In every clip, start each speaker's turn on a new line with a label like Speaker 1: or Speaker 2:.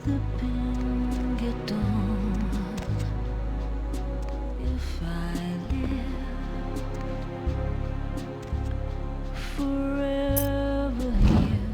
Speaker 1: the pin get on if I live forever here.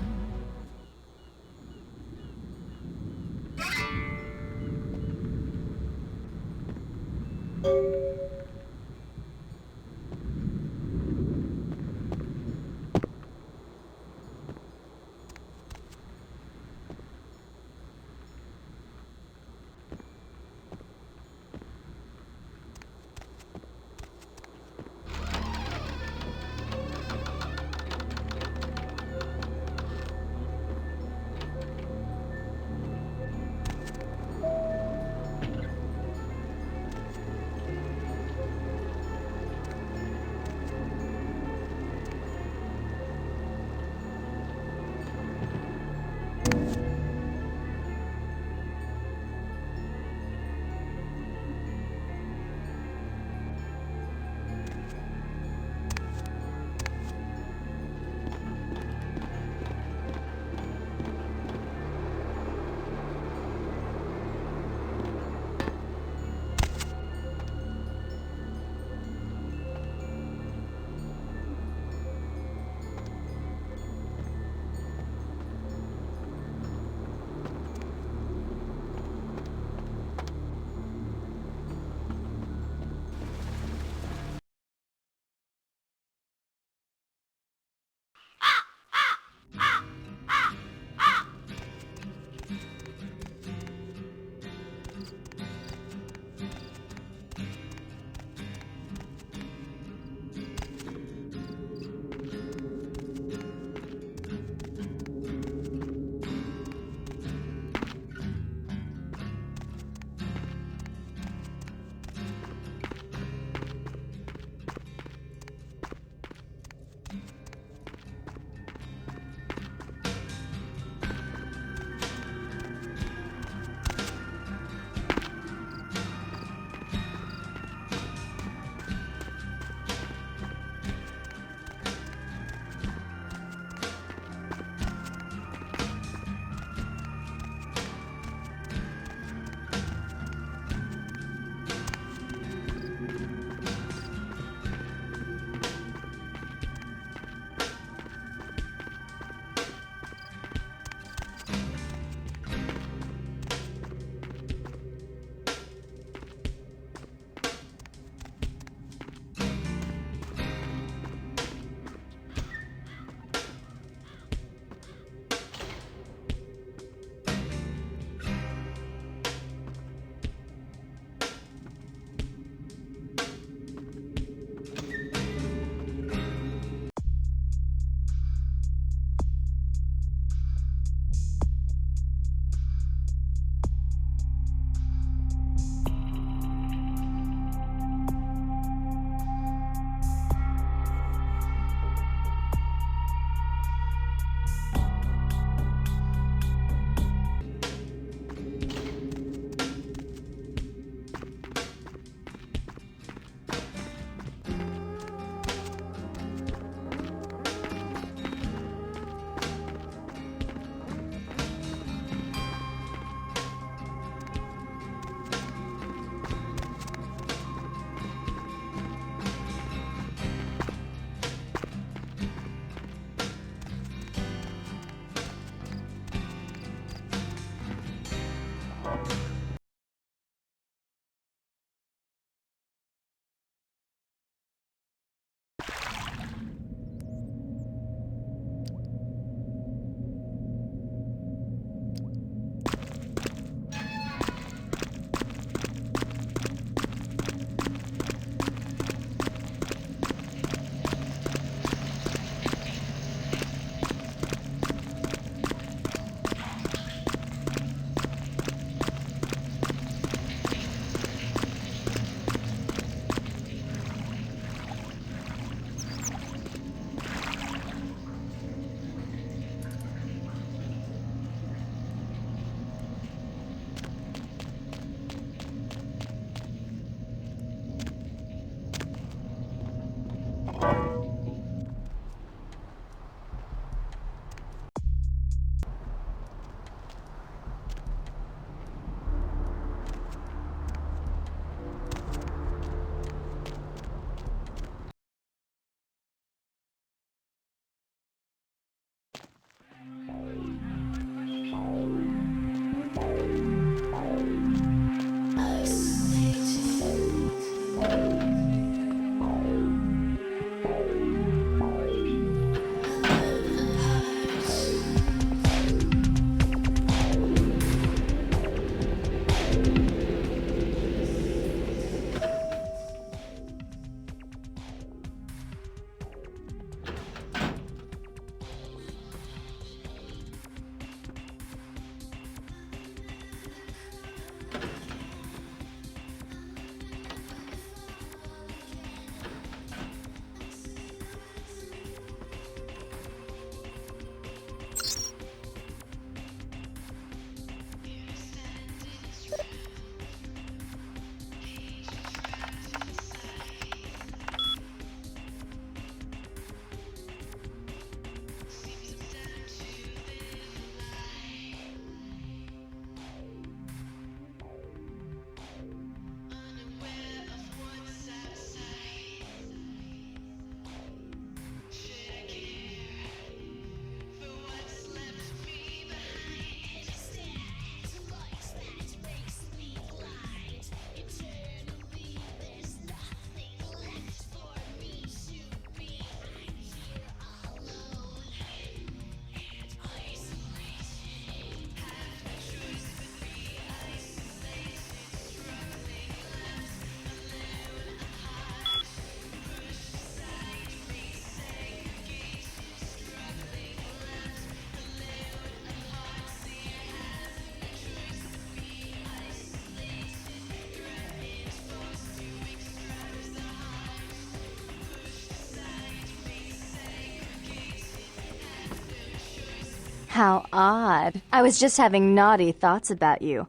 Speaker 2: How odd. I was just having naughty thoughts about you.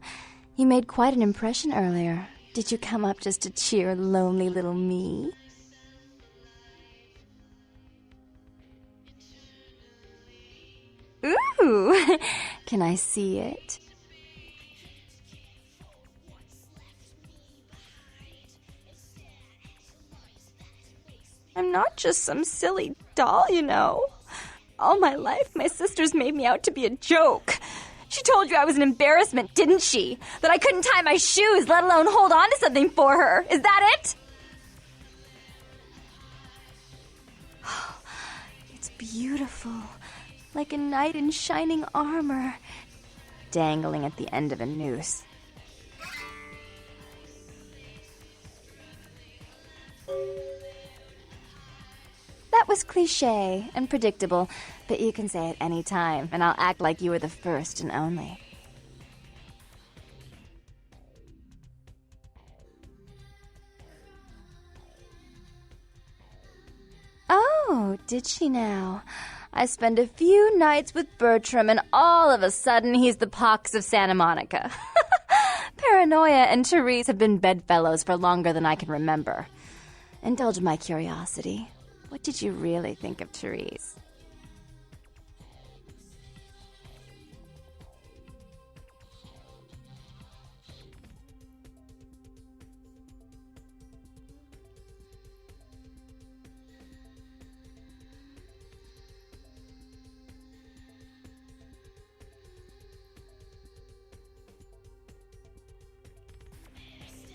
Speaker 2: You made quite an impression earlier. Did you come up just to cheer lonely little me? Ooh! Can I see it? I'm not just some silly doll, you know. All my life, my sisters made me out to be a joke. She told you I was an embarrassment, didn't she? That I couldn't tie my shoes, let alone hold on to something for her. Is that it? It's beautiful. Like a knight in shining armor, dangling at the end of a noose. That was cliché and predictable, but you can say it any time, and I'll act like you were the first and only. Oh, did she now? I spend a few nights with Bertram, and all of a sudden he's the pox of Santa Monica. Paranoia and Therese have been bedfellows for longer than I can remember. Indulge my curiosity. What did you really think of Therese?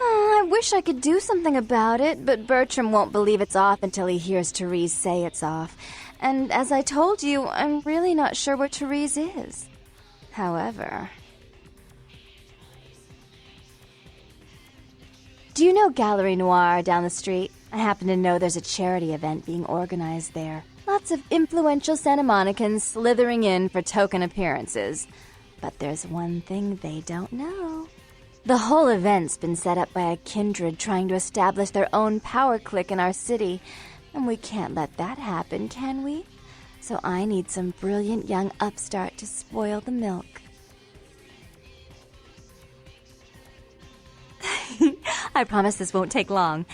Speaker 2: I wish I could do something about it, but Bertram won't believe it's off until he hears Therese say it's off. And as I told you, I'm really not sure where Therese is. However... Do you know Gallery Noir down the street? I happen to know there's a charity event being organized there. Lots of influential Santa Monicans slithering in for token appearances. But there's one thing they don't know. The whole event's been set up by a kindred trying to establish their own power clique in our city, and we can't let that happen, can we? So I need some brilliant young upstart to spoil the milk. I promise this won't take long.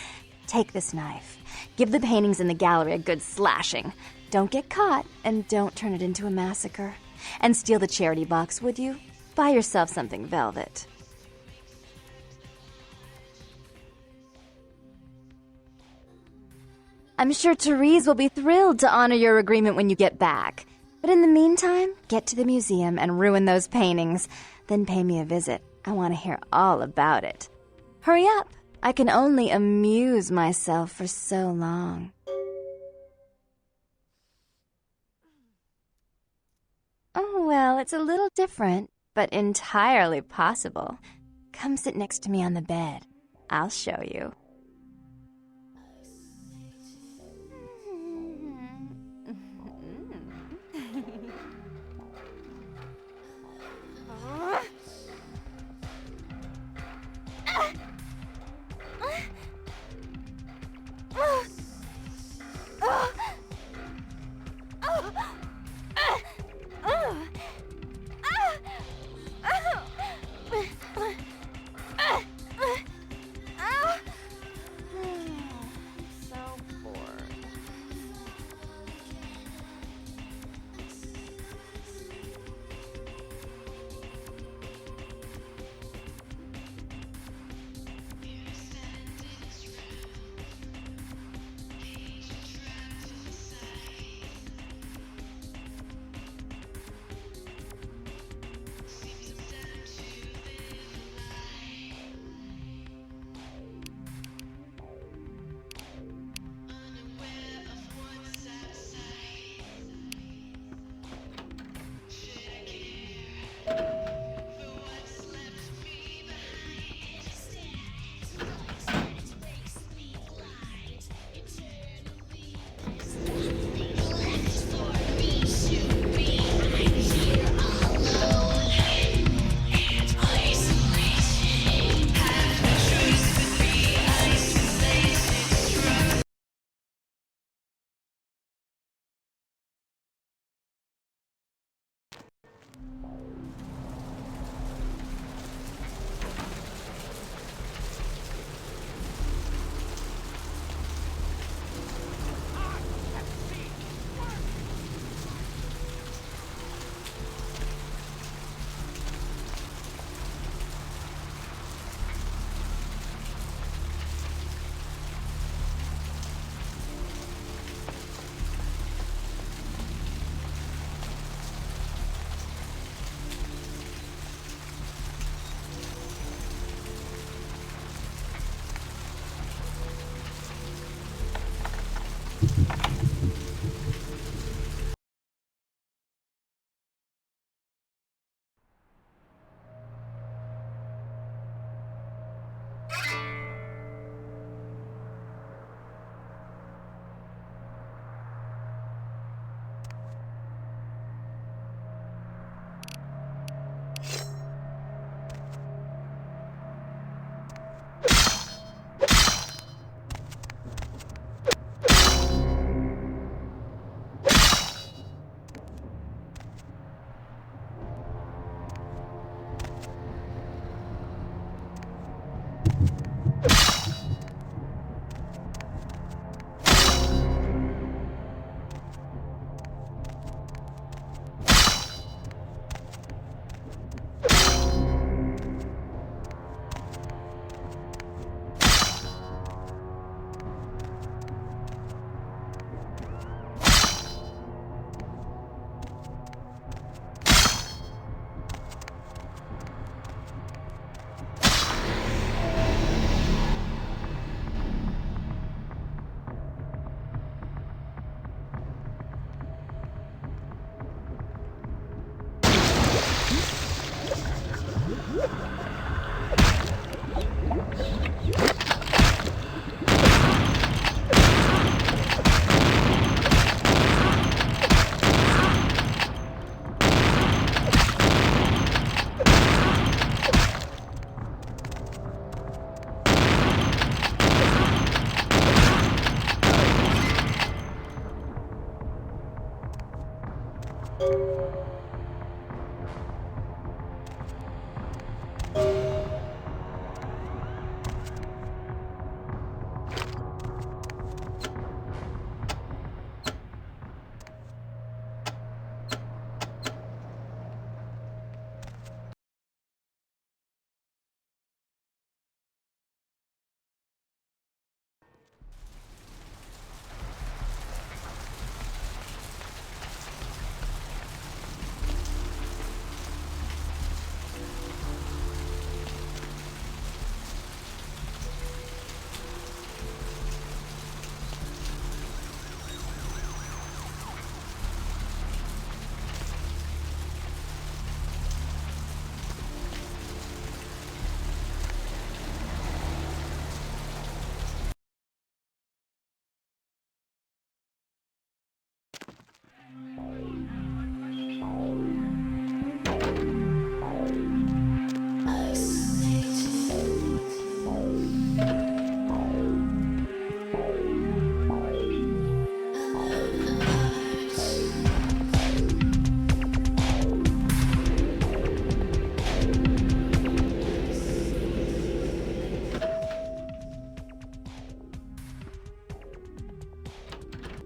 Speaker 2: Take this knife. Give the paintings in the gallery a good slashing. Don't get caught, and don't turn it into a massacre. And steal the charity box, would you? Buy yourself something velvet. I'm sure Therese will be thrilled to honor your agreement when you get back. But in the meantime, get to the museum and ruin those paintings. Then pay me a visit. I want to hear all about it. Hurry up. I can only amuse myself for so long. Oh, well, it's a little different, but entirely possible. Come sit next to me on the bed. I'll show you.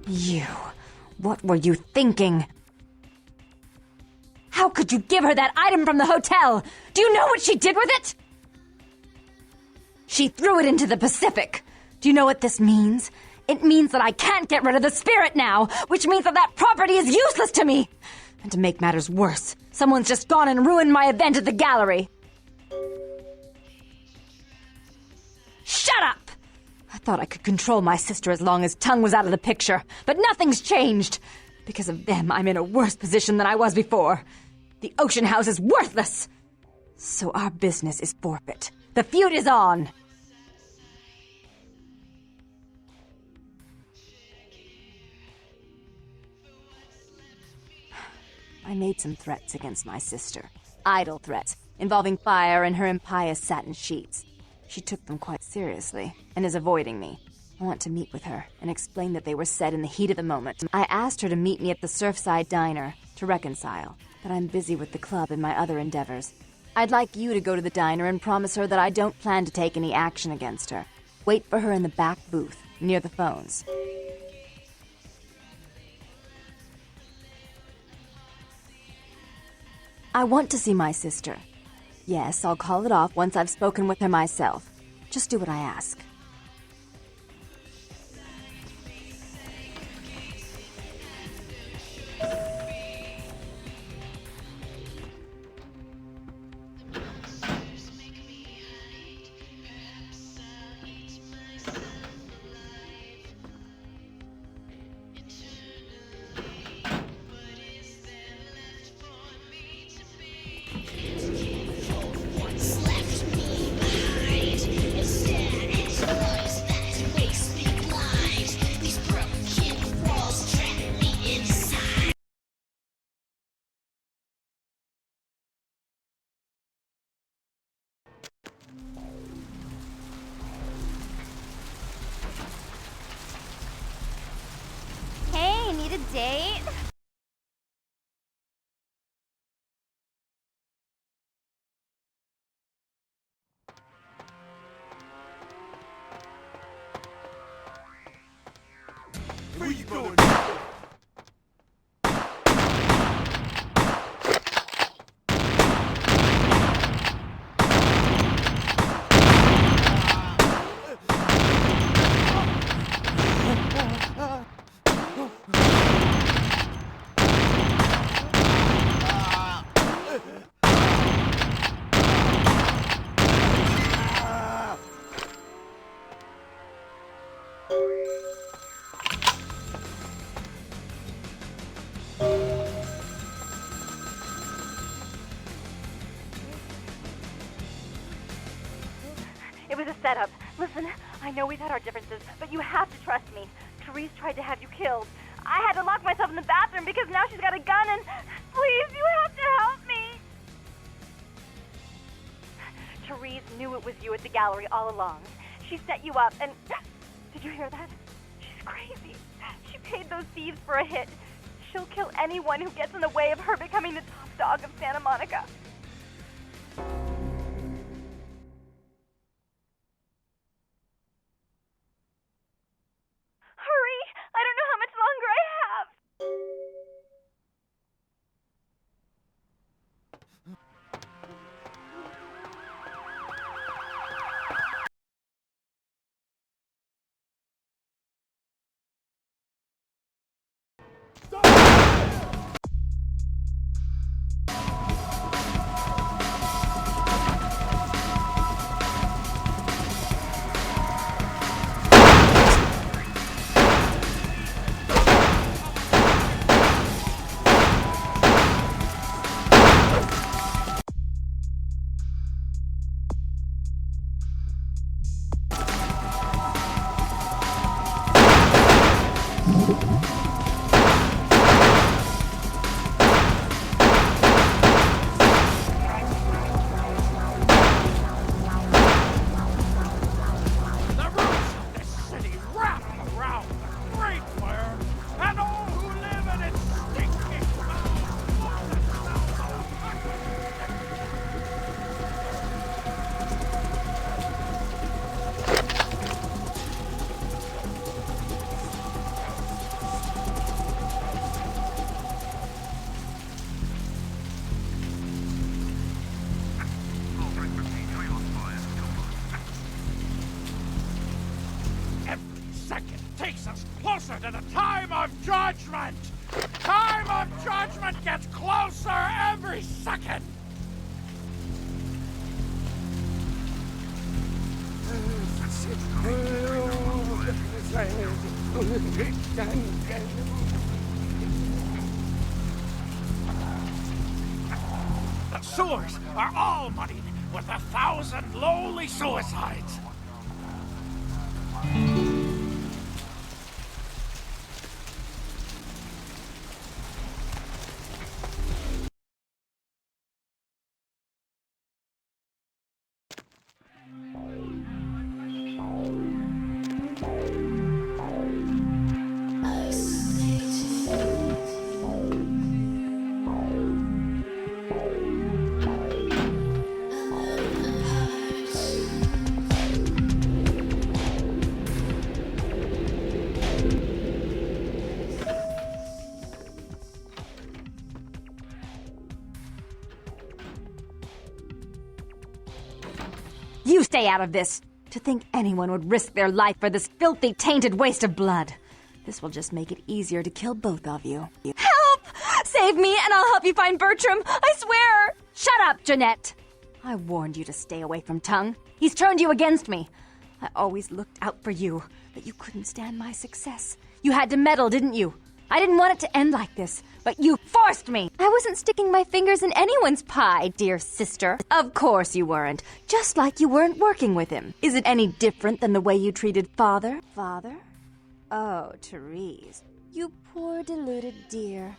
Speaker 2: You. What were you thinking? How could you give her that item from the hotel? Do you know what she did with it? She threw it into the Pacific. Do you know what this means? It means that I can't get rid of the spirit now, which means that that property is useless to me. And to make matters worse, someone's just gone and ruined my event at the gallery. Shut up! I thought I could control my sister as long as Tongue was out of the picture, but nothing's changed. Because of them, I'm in a worse position than I was before. The Ocean House is worthless. So our business is forfeit. The feud is on. I made some threats against my sister. Idle threats, involving fire and her impious satin sheets. She took them quite seriously, and is avoiding me. I want to meet with her, and explain that they were said in the heat of the moment. I asked her to meet me at the Surfside Diner, to reconcile, but I'm busy with the club and my other endeavors. I'd like you to go to the diner and promise her that I don't plan to take any action against her. Wait for her in the back booth, near the phones. I want to see my sister. Yes, I'll call it off once I've spoken with her myself. Just do what I ask.
Speaker 3: Hey, need a date?
Speaker 4: Where you going?
Speaker 5: It was a setup. Listen, I know we've had our differences, but you have to trust me. Therese tried to have you killed. I had to lock myself in the bathroom because now she's got a gun and... Please, you have to help me! Therese knew it was you at the gallery all along. She set you up and... Did you hear that? She's crazy. She paid those thieves for a hit. She'll kill anyone who gets in the way of her becoming the top dog of Santa Monica. Hurry! I don't know how much longer I have!
Speaker 4: Takes us closer to the time of judgment! Time of judgment gets closer every second! The sewers are all muddied with 1,000 lowly suicides!
Speaker 2: You stay out of this! To think anyone would risk their life for this filthy, tainted waste of blood. This will just make it easier to kill both of you. Help! Save me and I'll help you find Bertram! I swear! Shut up, Jeanette! I warned you to stay away from Tongue. He's turned you against me. I always looked out for you, but you couldn't stand my success. You had to meddle, didn't you? I didn't want it to end like this, but you forced me! I wasn't sticking my fingers in anyone's pie, dear sister. Of course you weren't. Just like you weren't working with him. Is it any different than the way you treated Father? Father? Oh, Therese. You poor deluded dear.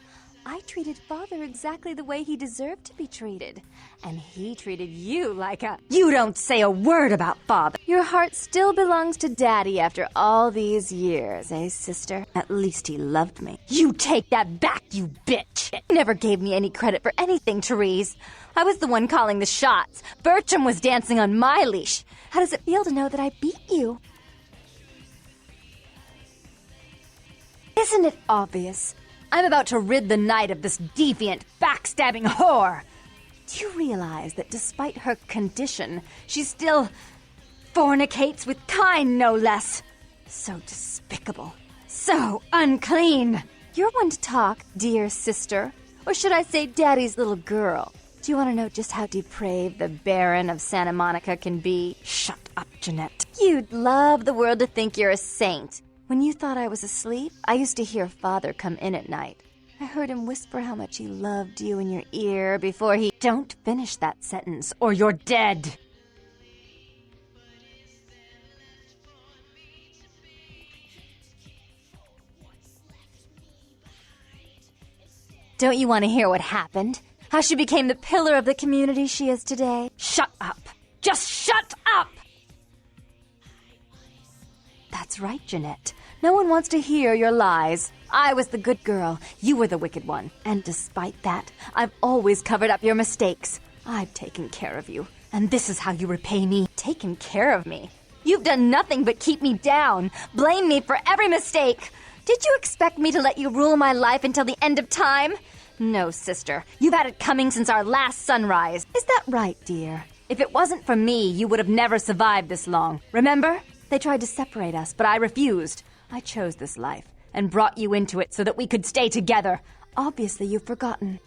Speaker 2: I treated Father exactly the way he deserved to be treated. And he treated you like a... You don't say a word about Father. Your heart still belongs to Daddy after all these years, eh, sister? At least he loved me. You take that back, you bitch! You never gave me any credit for anything, Therese. I was the one calling the shots. Bertram was dancing on my leash. How does it feel to know that I beat you? Isn't it obvious? I'm about to rid the night of this deviant, backstabbing whore. Do you realize that despite her condition, she still fornicates with kind, no less? So despicable. So unclean. You're one to talk, dear sister. Or should I say Daddy's little girl? Do you want to know just how depraved the Baron of Santa Monica can be? Shut up, Jeanette. You'd love the world to think you're a saint. When you thought I was asleep, I used to hear Father come in at night. I heard him whisper how much he loved you in your ear before he... Don't finish that sentence, or you're dead! Don't you want to hear what happened? How she became the pillar of the community she is today? Shut up! Just shut up! That's right, Jeanette. No one wants to hear your lies. I was the good girl. You were the wicked one. And despite that, I've always covered up your mistakes. I've taken care of you. And this is how you repay me. Taken care of me. You've done nothing but keep me down. Blame me for every mistake. Did you expect me to let you rule my life until the end of time? No, sister. You've had it coming since our last sunrise. Is that right, dear? If it wasn't for me, you would have never survived this long. Remember? They tried to separate us, but I refused. I chose this life and brought you into it so that we could stay together. Obviously, you've forgotten.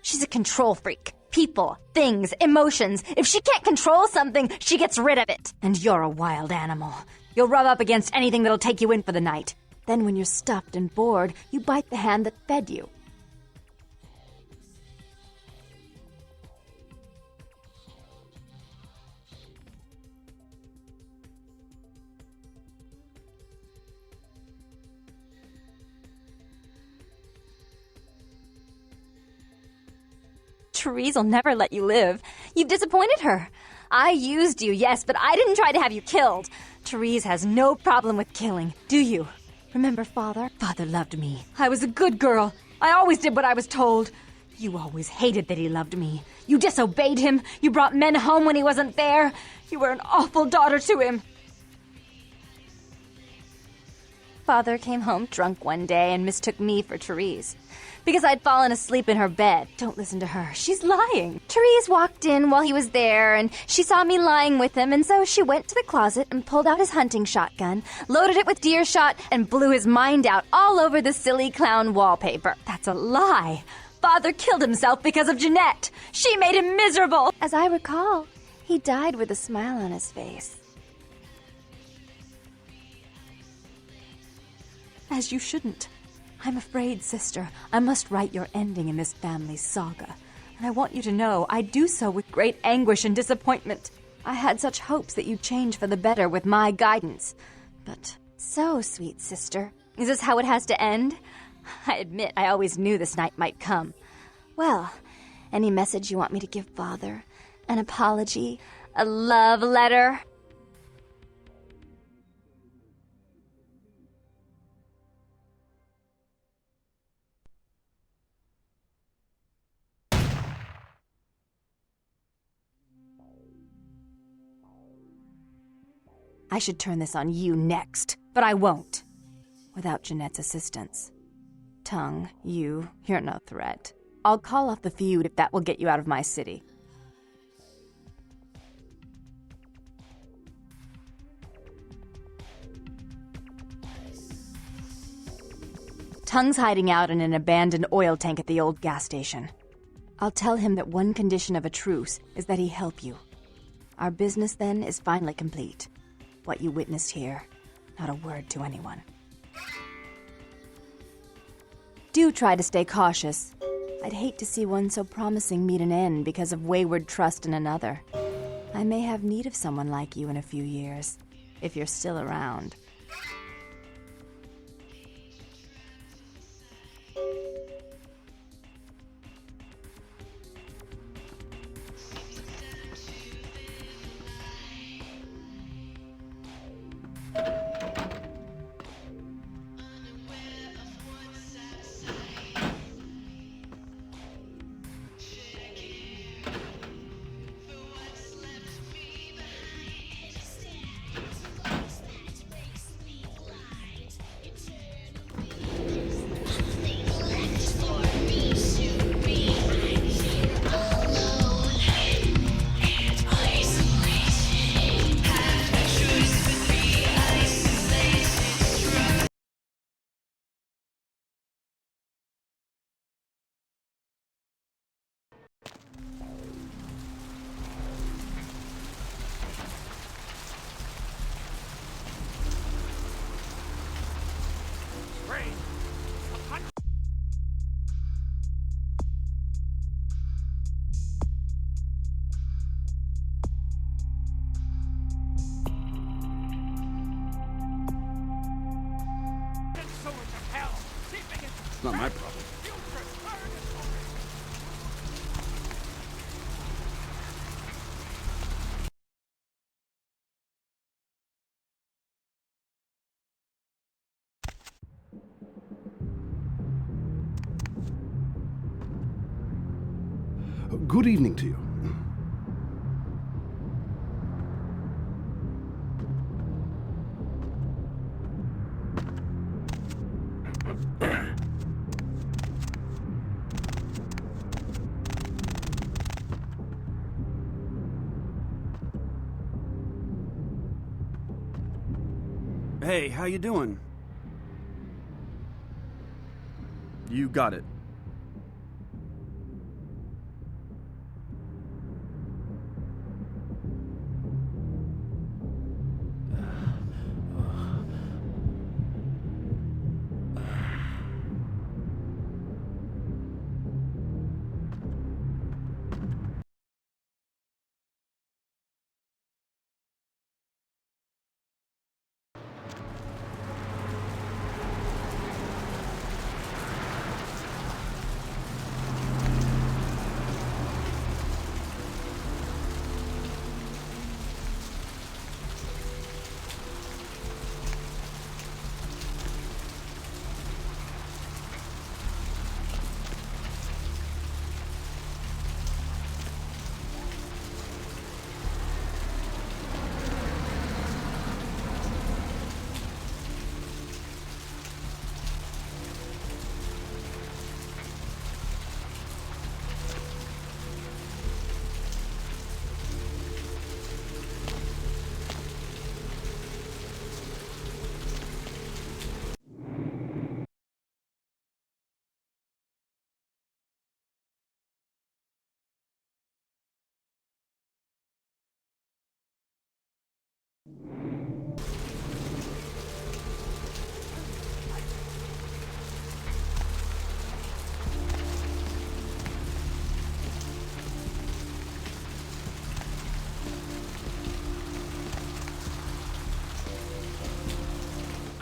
Speaker 2: She's a control freak. People, things, emotions. If she can't control something, she gets rid of it. And you're a wild animal. You'll rub up against anything that'll take you in for the night. Then when you're stuffed and bored, you bite the hand that fed you. Therese will never let you live. You've disappointed her. I used you, yes, but I didn't try to have you killed. Therese has no problem with killing, do you? Remember Father? Father loved me. I was a good girl. I always did what I was told. You always hated that he loved me. You disobeyed him. You brought men home when he wasn't there. You were an awful daughter to him. Father came home drunk one day and mistook me for Therese. Because I'd fallen asleep in her bed. Don't listen to her. She's lying. Therese walked in while he was there, and she saw me lying with him, and so she went to the closet and pulled out his hunting shotgun, loaded it with deer shot, and blew his mind out all over the silly clown wallpaper. That's a lie. Father killed himself because of Jeanette. She made him miserable. As I recall, he died with a smile on his face. As you shouldn't. I'm afraid, sister, I must write your ending in this family saga. And I want you to know I do so with great anguish and disappointment. I had such hopes that you'd change for the better with my guidance. But so, sweet sister, is this how it has to end? I admit I always knew this night might come. Well, any message you want me to give Father? An apology? A love letter? I should turn this on you next, but I won't. Without Jeanette's assistance. Tongue, you're no threat. I'll call off the feud if that will get you out of my city. Tongue's hiding out in an abandoned oil tank at the old gas station. I'll tell him that one condition of a truce is that he help you. Our business then is finally complete. What you witnessed here, not a word to anyone. Do try to stay cautious. I'd hate to see one so promising meet an end because of wayward trust in another. I may have need of someone like you in a few years, if you're still around.
Speaker 6: It's not my problem. Good evening to you.
Speaker 7: Hey, how you doing? You got it.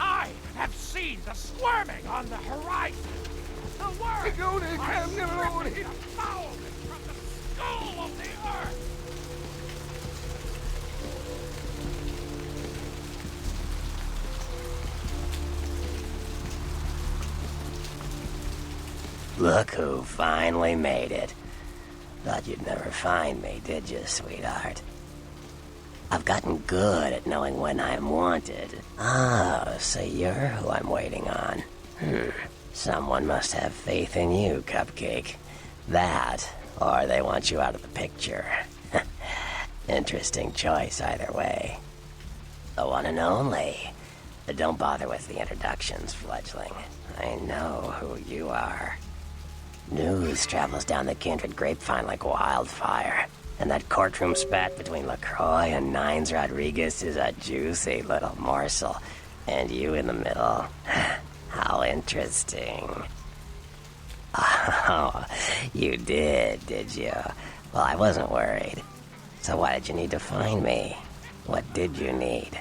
Speaker 4: I have seen the squirming on the horizon. The words are stripping the foulness from the skull of the earth.
Speaker 8: Look who finally made it. Thought you'd never find me, did you, sweetheart? I've gotten good at knowing when I'm wanted. Oh, so you're who I'm waiting on. Someone must have faith in you, Cupcake. That, or they want you out of the picture. Interesting choice either way. The one and only. But don't bother with the introductions, fledgling. I know who you are. News travels down the Kindred grapevine like wildfire. And that courtroom spat between LaCroix and Nines Rodriguez is a juicy little morsel. And you in the middle. How interesting. Oh, you did you? Well, I wasn't worried. So why did you need to find me? What did you need?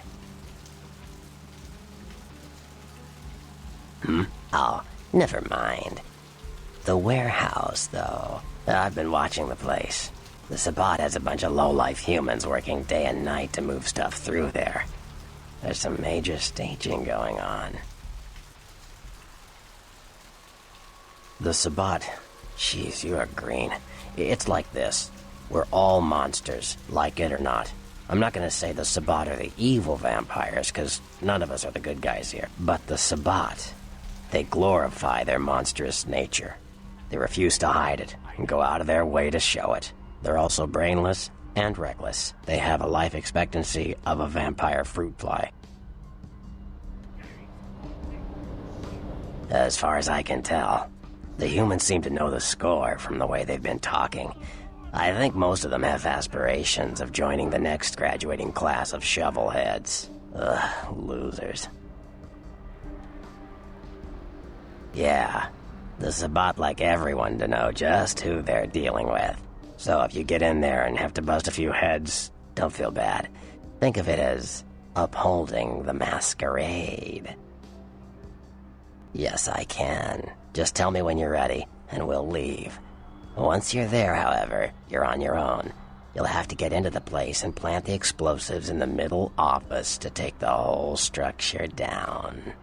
Speaker 8: Oh, never mind. The warehouse, though. I've been watching the place. The Sabbat has a bunch of low-life humans working day and night to move stuff through there. There's some major staging going on. The Sabbat. Jeez, you are green. It's like this. We're all monsters, like it or not. I'm not gonna say the Sabbat are the evil vampires, because none of us are the good guys here. But the Sabbat, they glorify their monstrous nature. They refuse to hide it, and go out of their way to show it. They're also brainless and reckless. They have a life expectancy of a vampire fruit fly. As far as I can tell, the humans seem to know the score from the way they've been talking. I think most of them have aspirations of joining the next graduating class of shovelheads. Ugh, losers. Yeah, the Sabbat like everyone to know just who they're dealing with. So if you get in there and have to bust a few heads, don't feel bad. Think of it as upholding the Masquerade. Yes, I can. Just tell me when you're ready, and we'll leave. Once you're there, however, you're on your own. You'll have to get into the place and plant the explosives in the middle office to take the whole structure down.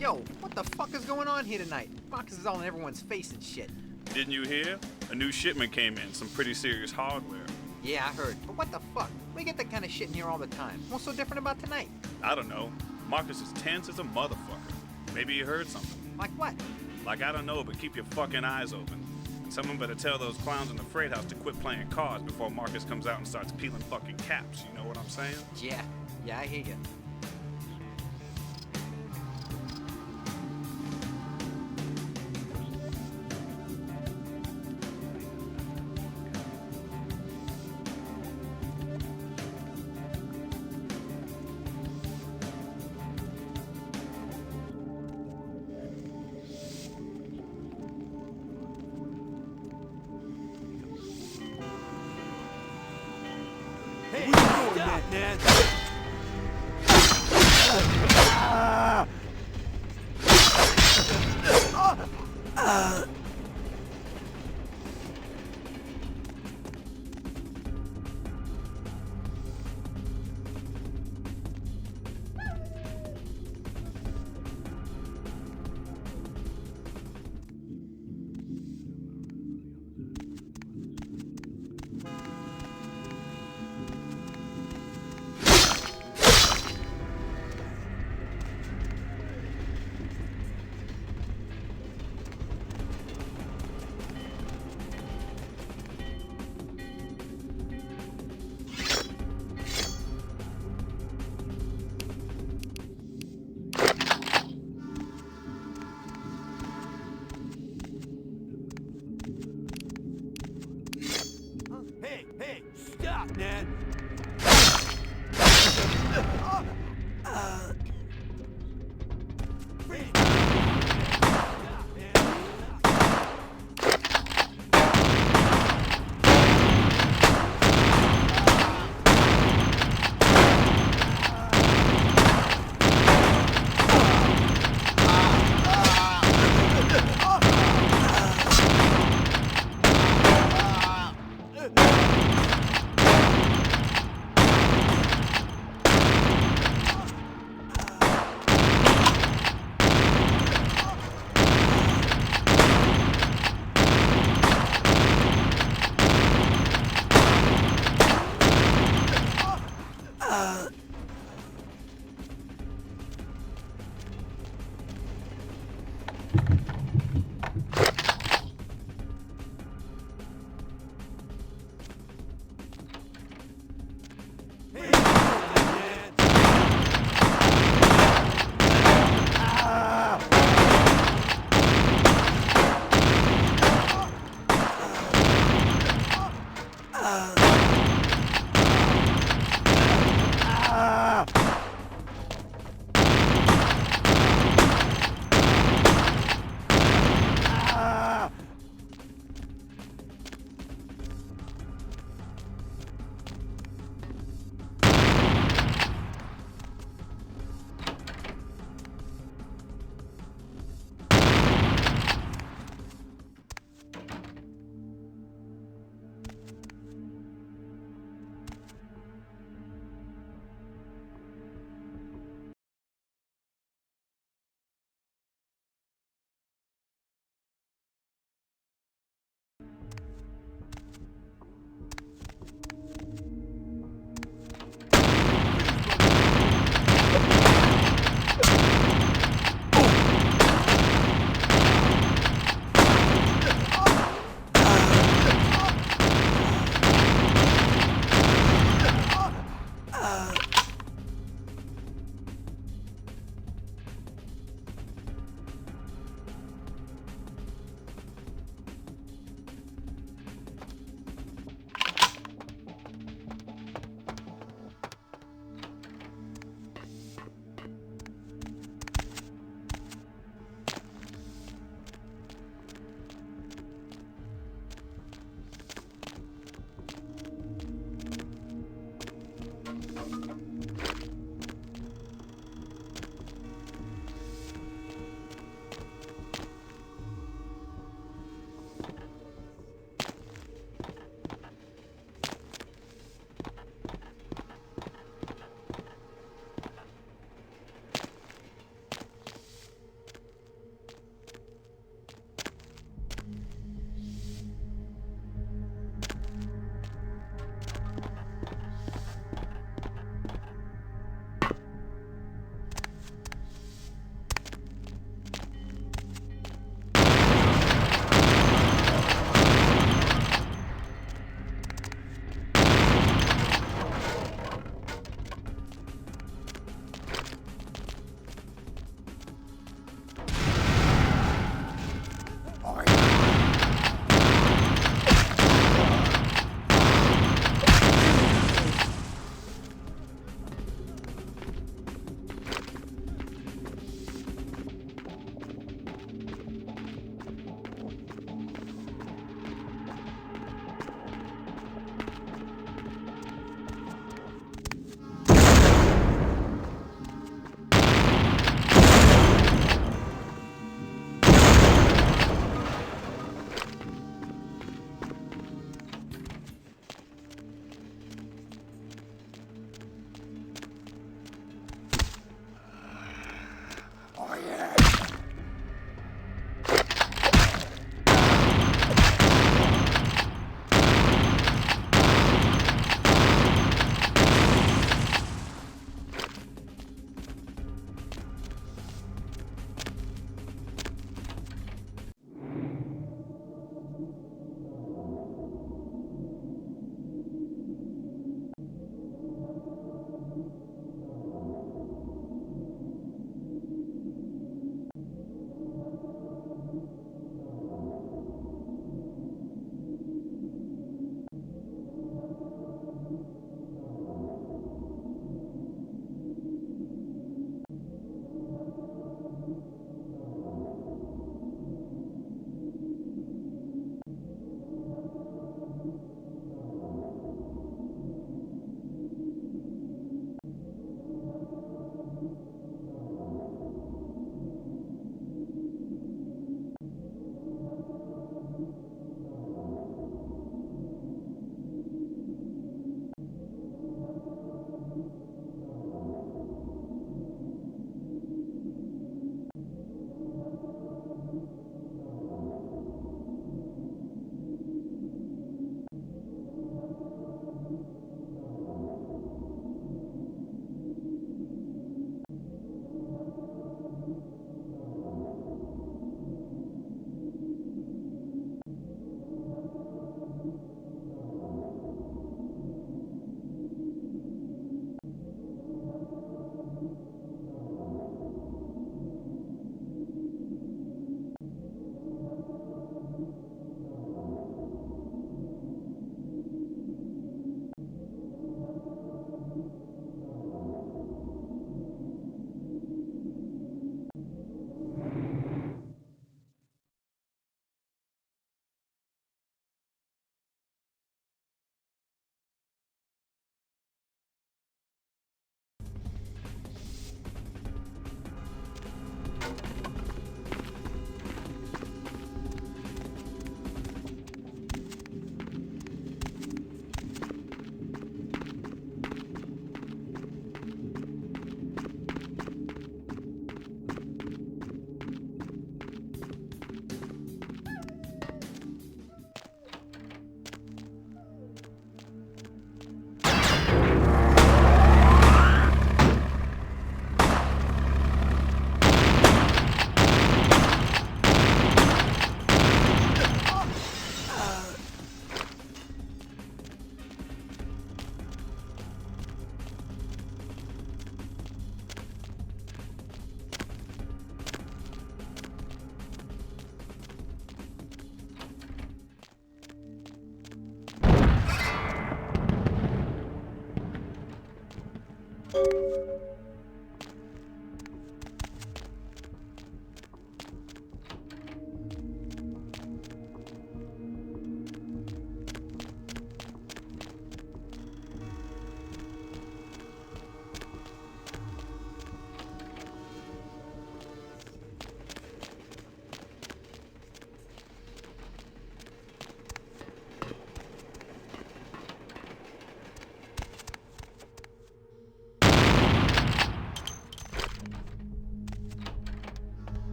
Speaker 6: Yo, what the fuck is going on here tonight? Marcus is all in everyone's face and shit.
Speaker 9: Didn't you hear? A new shipment came in, some pretty serious hardware.
Speaker 6: Yeah, I heard. But what the fuck? We get that kind of shit in here all the time. What's so different about tonight?
Speaker 9: I don't know. Marcus is tense as a motherfucker. Maybe you heard something.
Speaker 6: Like what?
Speaker 9: Like, I don't know, but keep your fucking eyes open. And someone better tell those clowns in the freight house to quit playing cards before Marcus comes out and starts peeling fucking caps. You know what I'm saying?
Speaker 6: Yeah, I hear you.
Speaker 4: it, man. Hey, stop, man.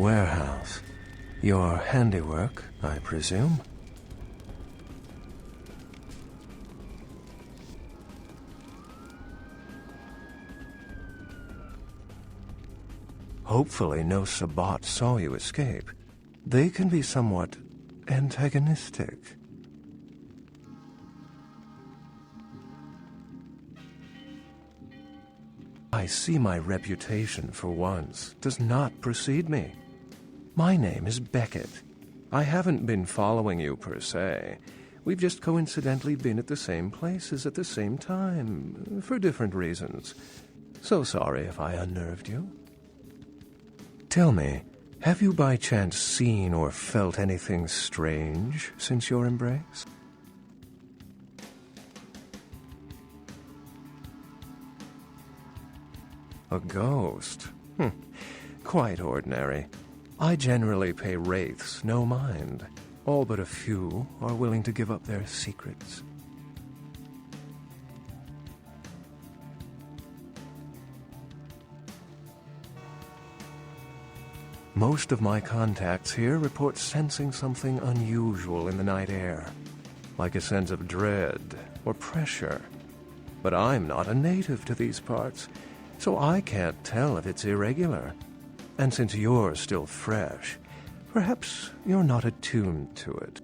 Speaker 10: Warehouse. Your handiwork, I presume? Hopefully no Sabbat saw you escape. They can be somewhat antagonistic. I see my reputation, for once, does not precede me. My name is Beckett. I haven't been following you per se. We've just coincidentally been at the same places at the same time, for different reasons. So sorry if I unnerved you. Tell me, have you by chance seen or felt anything strange since your embrace? A ghost? Quite ordinary. I generally pay wraiths no mind. All but a few are willing to give up their secrets. Most of my contacts here report sensing something unusual in the night air, like a sense of dread or pressure. But I'm not a native to these parts, so I can't tell if it's irregular. And since you're still fresh, perhaps you're not attuned to it.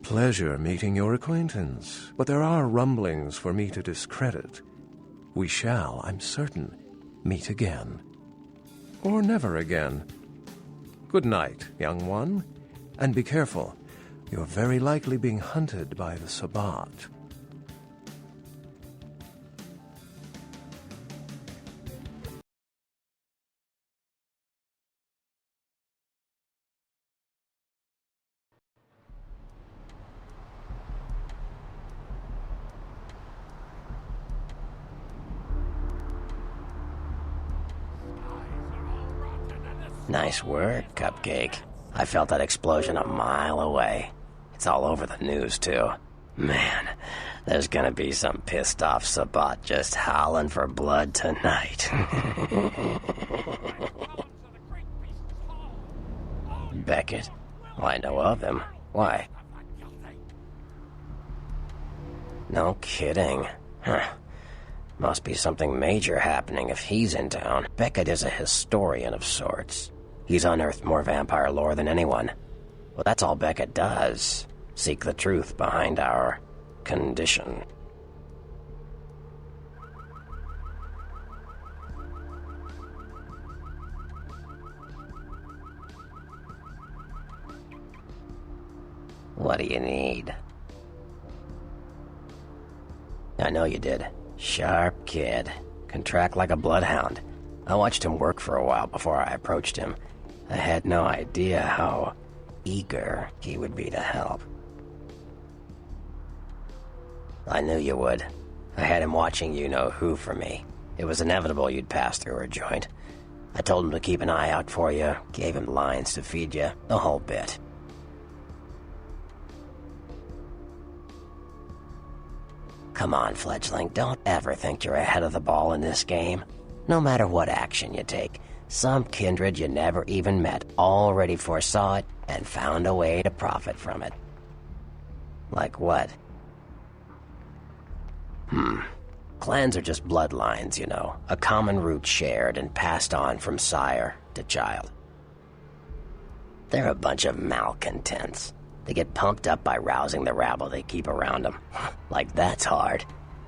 Speaker 10: Pleasure meeting your acquaintance, but there are rumblings for me to discredit. We shall, I'm certain, meet again. Or never again. Good night, young one, and be careful. You're very likely being hunted by the Sabbat.
Speaker 8: Nice work, Cupcake. I felt that explosion a mile away. It's all over the news, too. Man, there's gonna be some pissed-off Sabbat just howling for blood tonight. Beckett? Well, I know of him. Why? No kidding. Huh. Must be something major happening if he's in town. Beckett is a historian of sorts. He's unearthed more vampire lore than anyone. Well, that's all Beckett does. Seek the truth behind our condition. What do you need? I know you did. Sharp kid. Can track like a bloodhound. I watched him work for a while before I approached him. I had no idea how eager he would be to help. I knew you would. I had him watching you-know-who for me. It was inevitable you'd pass through her joint. I told him to keep an eye out for you, gave him lines to feed you, the whole bit. Come on, fledgling, don't ever think you're ahead of the ball in this game. No matter what action you take, some kindred you never even met already foresaw it and found a way to profit from it. Like what? Clans are just bloodlines, a common root shared and passed on from sire to child. They're a bunch of malcontents. They get pumped up by rousing the rabble they keep around them. Like that's hard.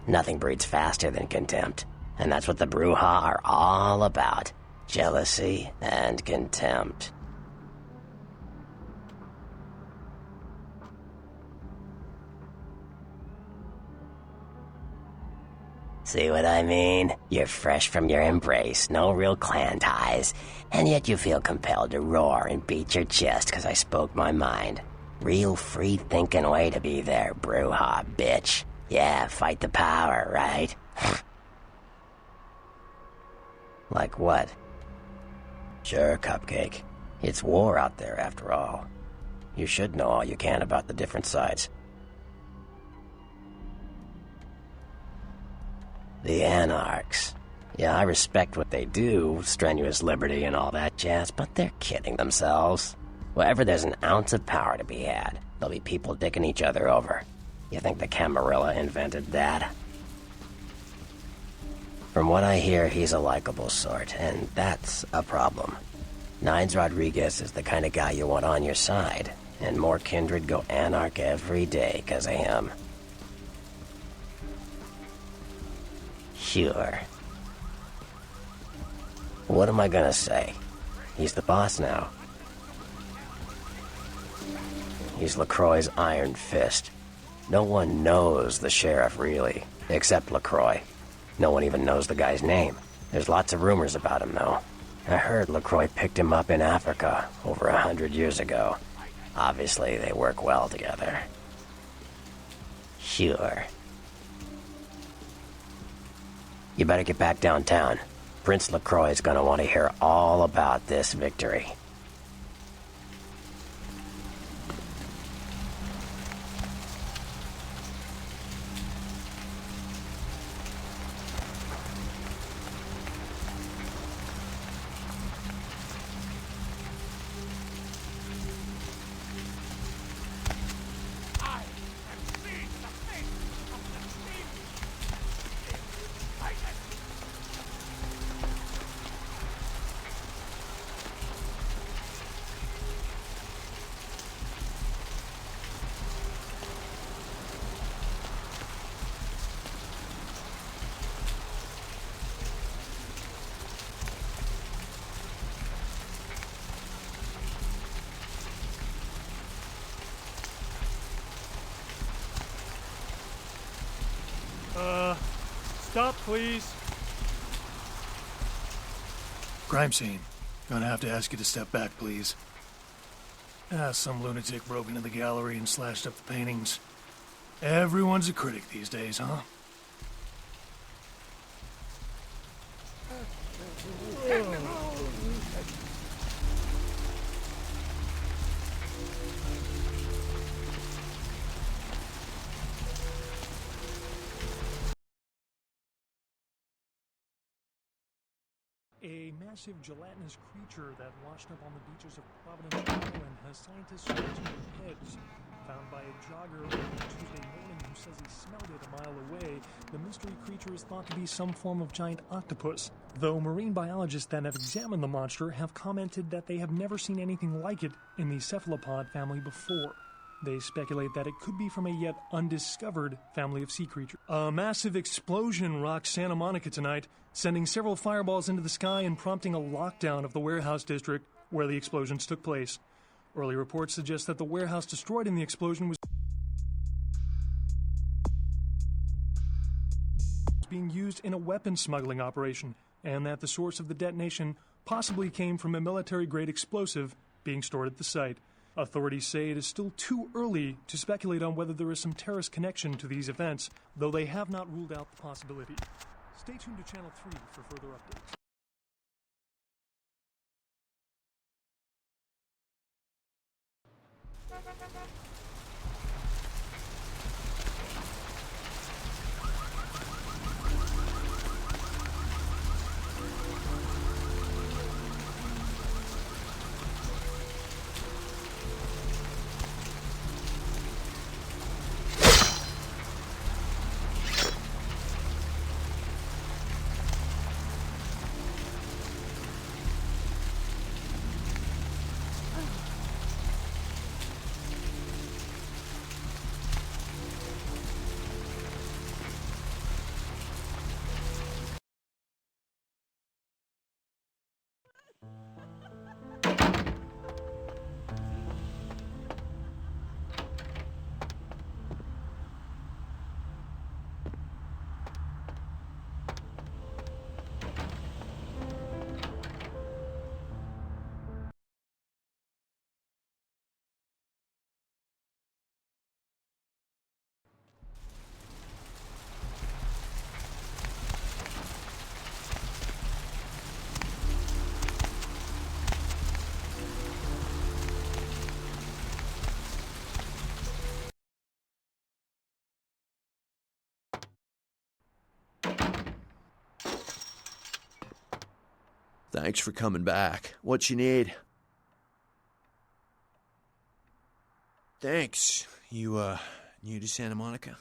Speaker 8: Nothing breeds faster than contempt. And that's what the Bruja are all about. Jealousy and contempt. See what I mean? You're fresh from your embrace, no real clan ties, and yet you feel compelled to roar and beat your chest because I spoke my mind. Real free-thinking way to be there, Bruja, bitch. Yeah, fight the power, right? Like what? Sure, Cupcake. It's war out there, after all. You should know all you can about the different sides. The Anarchs. Yeah, I respect what they do, strenuous liberty and all that jazz, but they're kidding themselves. Wherever there's an ounce of power to be had, there'll be people dicking each other over. You think the Camarilla invented that? From what I hear, he's a likable sort, and that's a problem. Nines Rodriguez is the kind of guy you want on your side, and more kindred go anarch every day because of him. Sure. What am I gonna say? He's the boss now. He's LaCroix's iron fist. No one knows the sheriff, really, except LaCroix. No one even knows the guy's name. There's lots of rumors about him, though. I heard LaCroix picked him up in Africa over 100 years ago. Obviously, they work well together. Sure. You better get back downtown. Prince LaCroix's gonna want to hear all about this victory.
Speaker 11: Stop, please. Crime scene. Gonna have to ask you to step back, please. Some lunatic broke into the gallery and slashed up the paintings. Everyone's a critic these days, huh? A massive gelatinous creature that washed up on the beaches of Providence Island has scientists scratching their heads. Found by a jogger on Tuesday morning who says he smelled it a mile away, the mystery creature is thought to be some form of giant octopus, though marine biologists that have examined the monster have commented that they have never seen anything like it in the cephalopod family before. They speculate that it could be from a yet undiscovered family of sea creatures. A massive explosion rocked Santa Monica tonight, sending several fireballs into the sky and prompting a lockdown of the warehouse district where the explosions took place. Early reports suggest that the warehouse destroyed in the explosion was being used in a weapons smuggling operation, and that the source of the detonation possibly came from a military-grade explosive being stored at the site. Authorities say it is still too early to speculate on whether there is some terrorist connection to these events, though they have not ruled out the possibility. Stay tuned to Channel 3 for further updates.
Speaker 12: Thanks for coming back. What you need? Thanks. You, new to Santa Monica?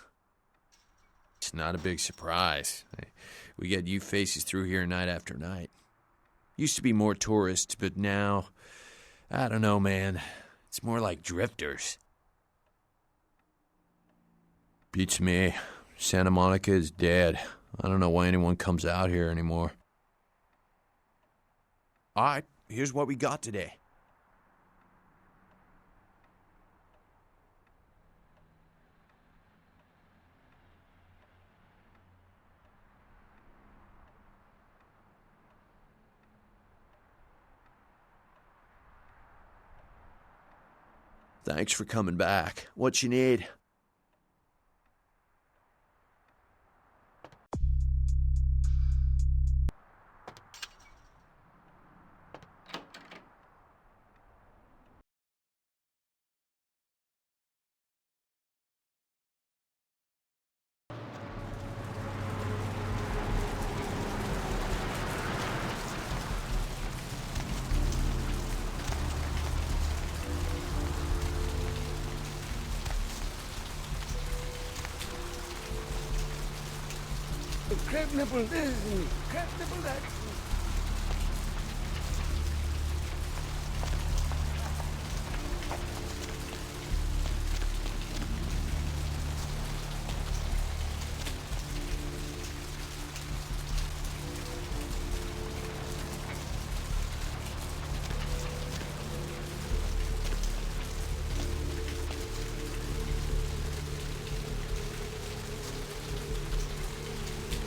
Speaker 12: It's not a big surprise. We get you faces through here night after night. Used to be more tourists, but now, I don't know, man. It's more like drifters. Beats me. Santa Monica is dead. I don't know why anyone comes out here anymore. All right, here's what we got today. Thanks for coming back. What you need?
Speaker 13: Crab nipple this, crab nipple that.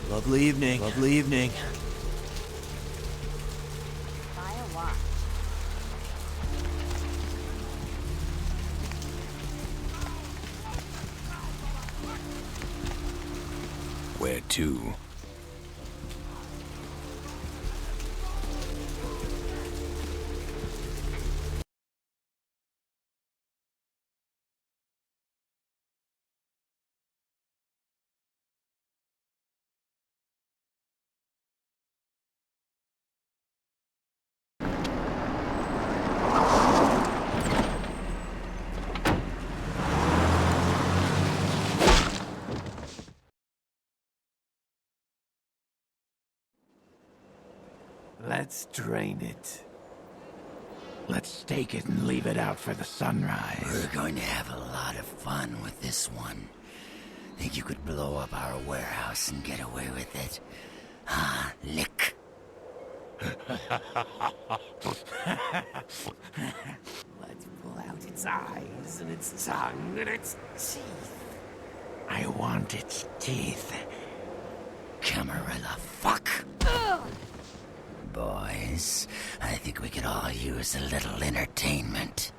Speaker 12: Lovely evening. Lovely evening.
Speaker 3: By a lot.
Speaker 14: Where to?
Speaker 4: Let's drain it. Let's stake it and leave it out for the sunrise.
Speaker 15: We're going to have a lot of fun with this one. Think you could blow up our warehouse and get away with it? Ah, lick.
Speaker 4: Let's pull out its eyes and its tongue and its teeth. I want its teeth.
Speaker 15: Camarilla, fuck. Boys, I think we could all use a little entertainment.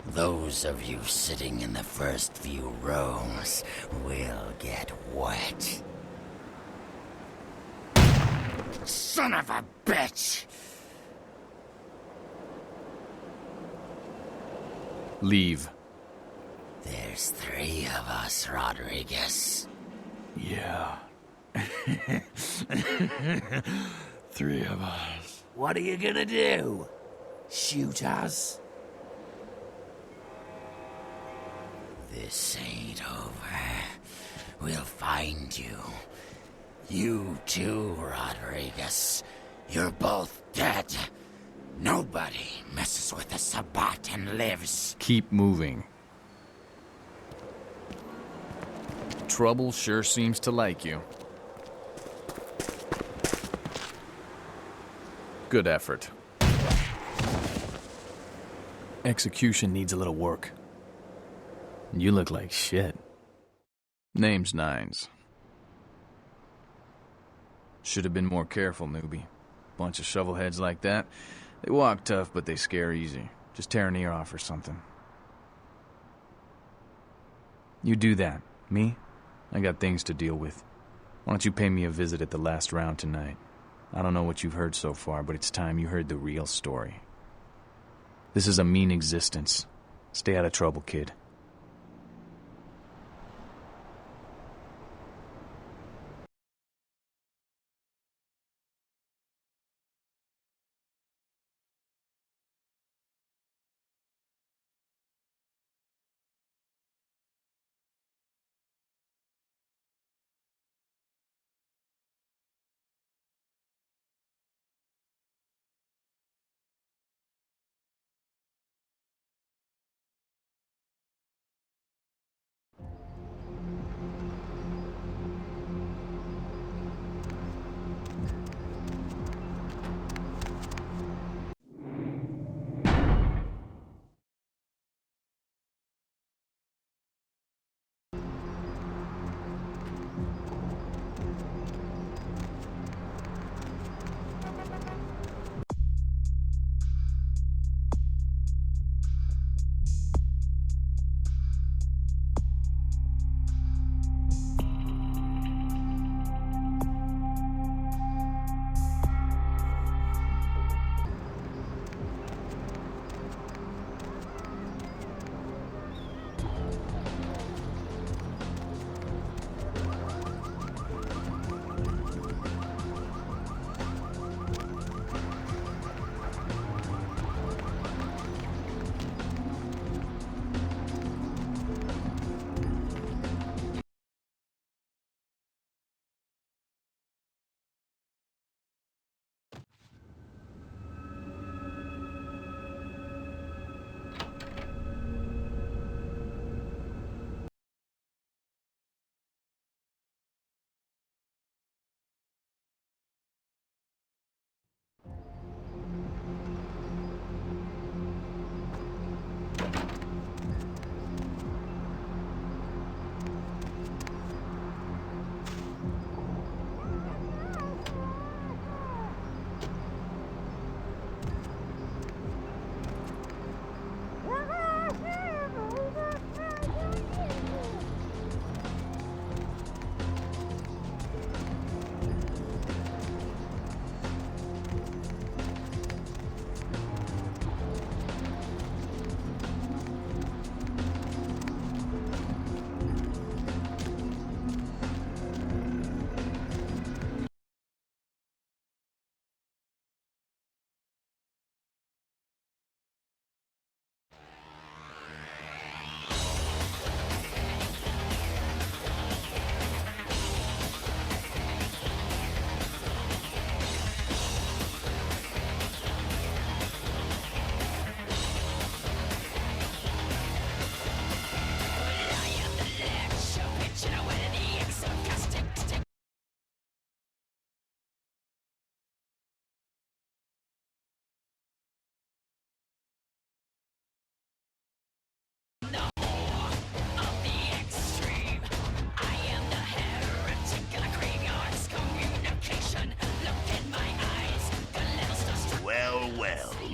Speaker 15: Those of you sitting in the first few rows will get wet. Son of a bitch!
Speaker 14: Leave.
Speaker 15: There's 3 of us, Rodriguez.
Speaker 4: Yeah. 3 of us. What are you gonna do? Shoot us?
Speaker 15: This ain't over. We'll find you. You too, Rodriguez. You're both dead. Nobody messes with the Sabbat and lives.
Speaker 14: Keep moving. Trouble sure seems to like you. Good effort. Execution needs a little work. You look like shit. Name's Nines. Should have been more careful, newbie. Bunch of shovelheads like that. They walk tough, but they scare easy. Just tear an ear off or something. You do that. Me? I got things to deal with. Why don't you pay me a visit at the last round tonight? I don't know what you've heard so far, but it's time you heard the real story. This is a mean existence. Stay out of trouble, kid.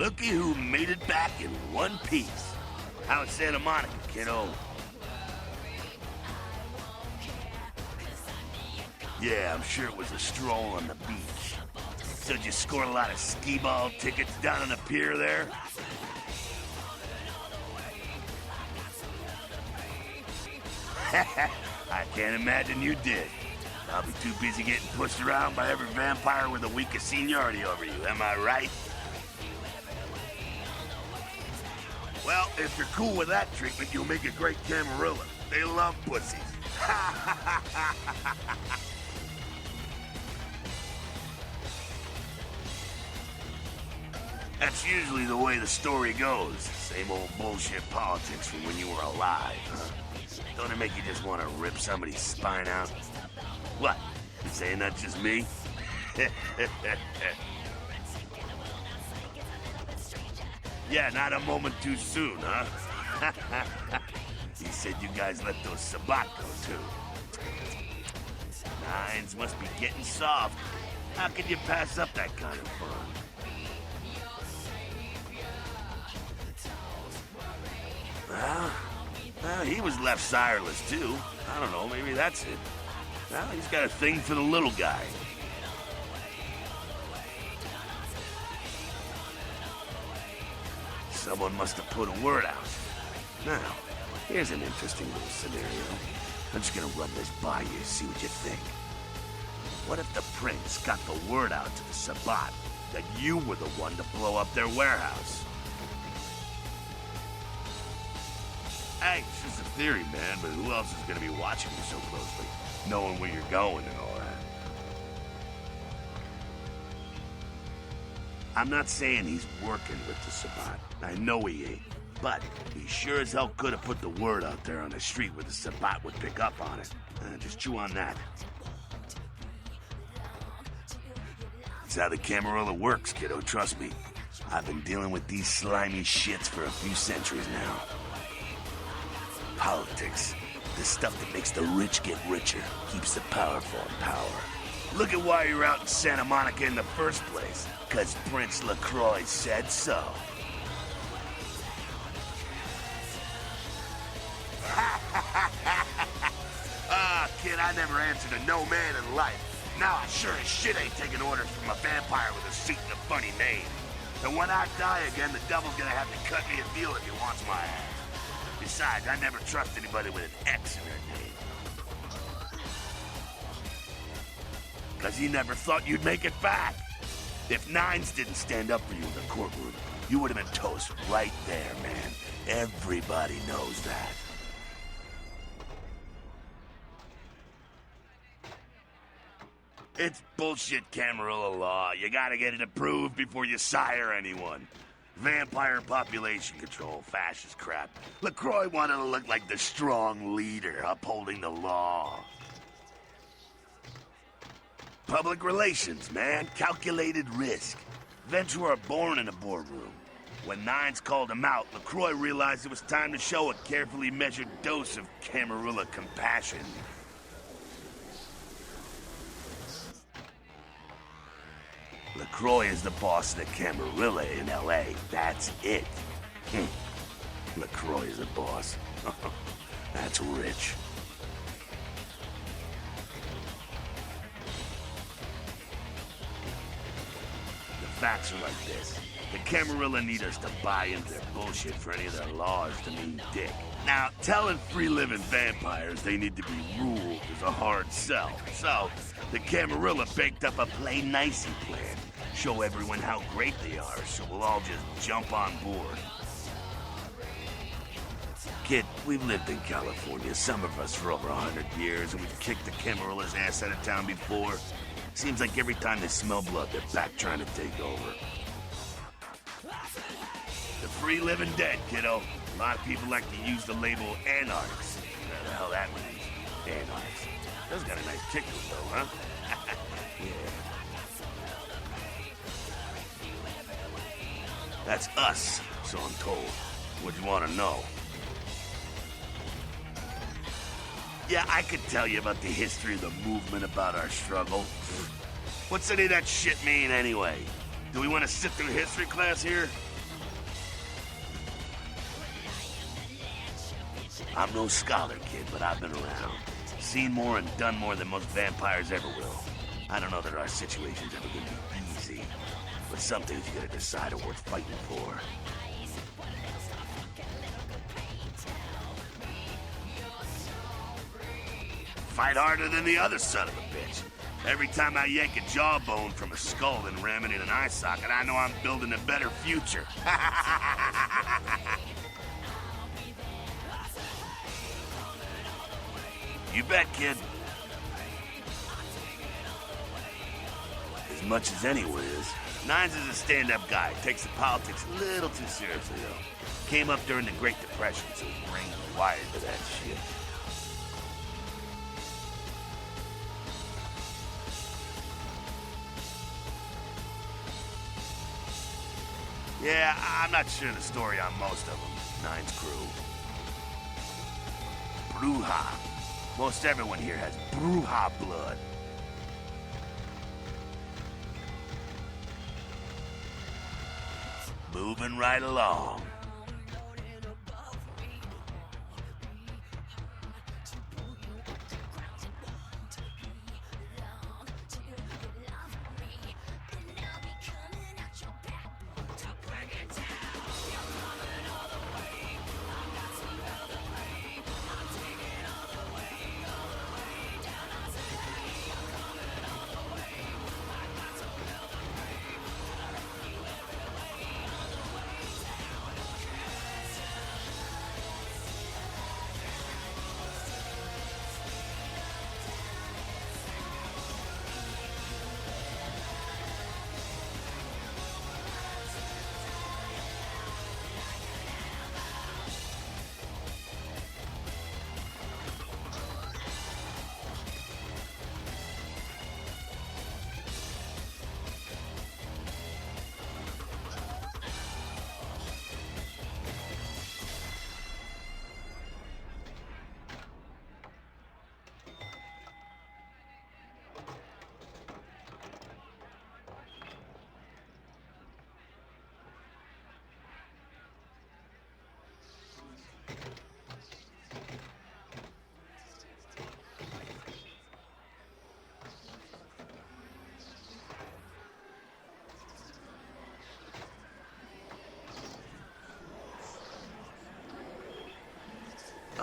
Speaker 16: looky who made it back in one piece. How's Santa Monica, kiddo? Yeah, I'm sure it was a stroll on the beach. So did you score a lot of skee-ball tickets down on the pier there? I can't imagine you did. I'll be too busy getting pushed around by every vampire with the weakest seniority over you, am I right? Well, if you're cool with that treatment, you'll make a great Camarilla. They love pussies. That's usually the way the story goes. Same old bullshit politics from when you were alive, huh? Don't it make you just want to rip somebody's spine out? What? You saying that's just me? Yeah, not a moment too soon, huh? He said you guys let those Sabat go, too. Nines must be getting soft. How could you pass up that kind of fun? Well, he was left sireless, too. I don't know, maybe that's it. Well, he's got a thing for the little guy. Someone must have put a word out. Now, here's an interesting little scenario. I'm just gonna run this by you, see what you think. What if the prince got the word out to the Sabat that you were the one to blow up their warehouse? Hey, it's just a theory, man, but who else is gonna be watching you so closely? Knowing where you're going and all that. I'm not saying he's working with the Sabat. I know he ain't. But he sure as hell could have put the word out there on the street where the Sabat would pick up on it. Just chew on that. That's how the Camarilla works, kiddo, trust me. I've been dealing with these slimy shits for a few centuries now. Politics. The stuff that makes the rich get richer, keeps the powerful in power. Look at why you're out in Santa Monica in the first place. 'Cause Prince LaCroix said so. Kid, I never answered to no man in life. Now I sure as shit ain't taking orders from a vampire with a seat and a funny name. And when I die again, the devil's gonna have to cut me a deal if he wants my ass. Besides, I never trust anybody with an X in their name. 'Cause he never thought you'd make it back. If Nines didn't stand up for you in the courtroom, you would have been toast right there, man. Everybody knows that. It's bullshit Camarilla law. You gotta get it approved before you sire anyone. Vampire population control, fascist crap. LaCroix wanted to look like the strong leader upholding the law. Public relations, man. Calculated risk. Ventura born in a boardroom. When Nines called him out, LaCroix realized it was time to show a carefully measured dose of Camarilla compassion. LaCroix is the boss of the Camarilla in L.A. That's it. LaCroix is the boss. That's rich. The facts are like this. The Camarilla need us to buy into their bullshit for any of their laws to mean dick. Now, telling free-living vampires they need to be ruled is a hard sell. So, the Camarilla baked up a play-nicey plan. Show everyone how great they are, so we'll all just jump on board. Kid, we've lived in California, some of us for over 100 years, and we've kicked the Camarilla's ass out of town before. Seems like every time they smell blood, they're back trying to take over. The free living dead, kiddo. A lot of people like to use the label anarchs. What the hell that means? Anarchs. Those got a nice kick to it, though, huh? Yeah. That's us, so I'm told. What'd you want to know? Yeah, I could tell you about the history of the movement, about our struggle. What's any of that shit mean, anyway? Do we want to sit through history class here? I'm no scholar, kid, but I've been around. Seen more and done more than most vampires ever will. I don't know that our situation's ever gonna be easy, but some things you gotta decide are worth fighting for. Fight harder than the other son of a bitch. Every time I yank a jawbone from a skull and ram it in an eye socket, I know I'm building a better future. You bet, kid. As much as anyone is. Nines is a stand-up guy. Takes the politics a little too seriously, though. Came up during the Great Depression, so his brain was wired to that shit. Yeah, I'm not sure the story on most of them. Nine's crew. Bruja. Most everyone here has Bruja blood. Moving right along.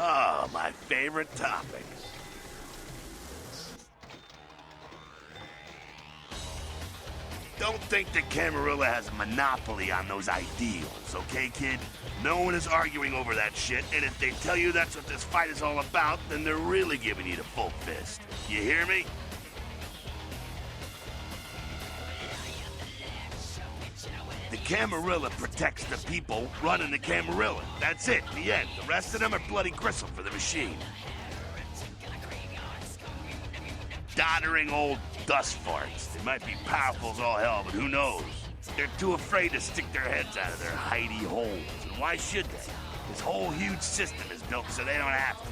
Speaker 16: Oh, my favorite topic. Don't think that Camarilla has a monopoly on those ideals, okay, kid? No one is arguing over that shit, and if they tell you that's what this fight is all about, then they're really giving you the full fist. You hear me? The Camarilla protects the people running the Camarilla. That's it, the end. The rest of them are bloody gristle for the machine. Doddering old dust farts. They might be powerful as all hell, but who knows? They're too afraid to stick their heads out of their hidey holes. And why should they? This whole huge system is built so they don't have to.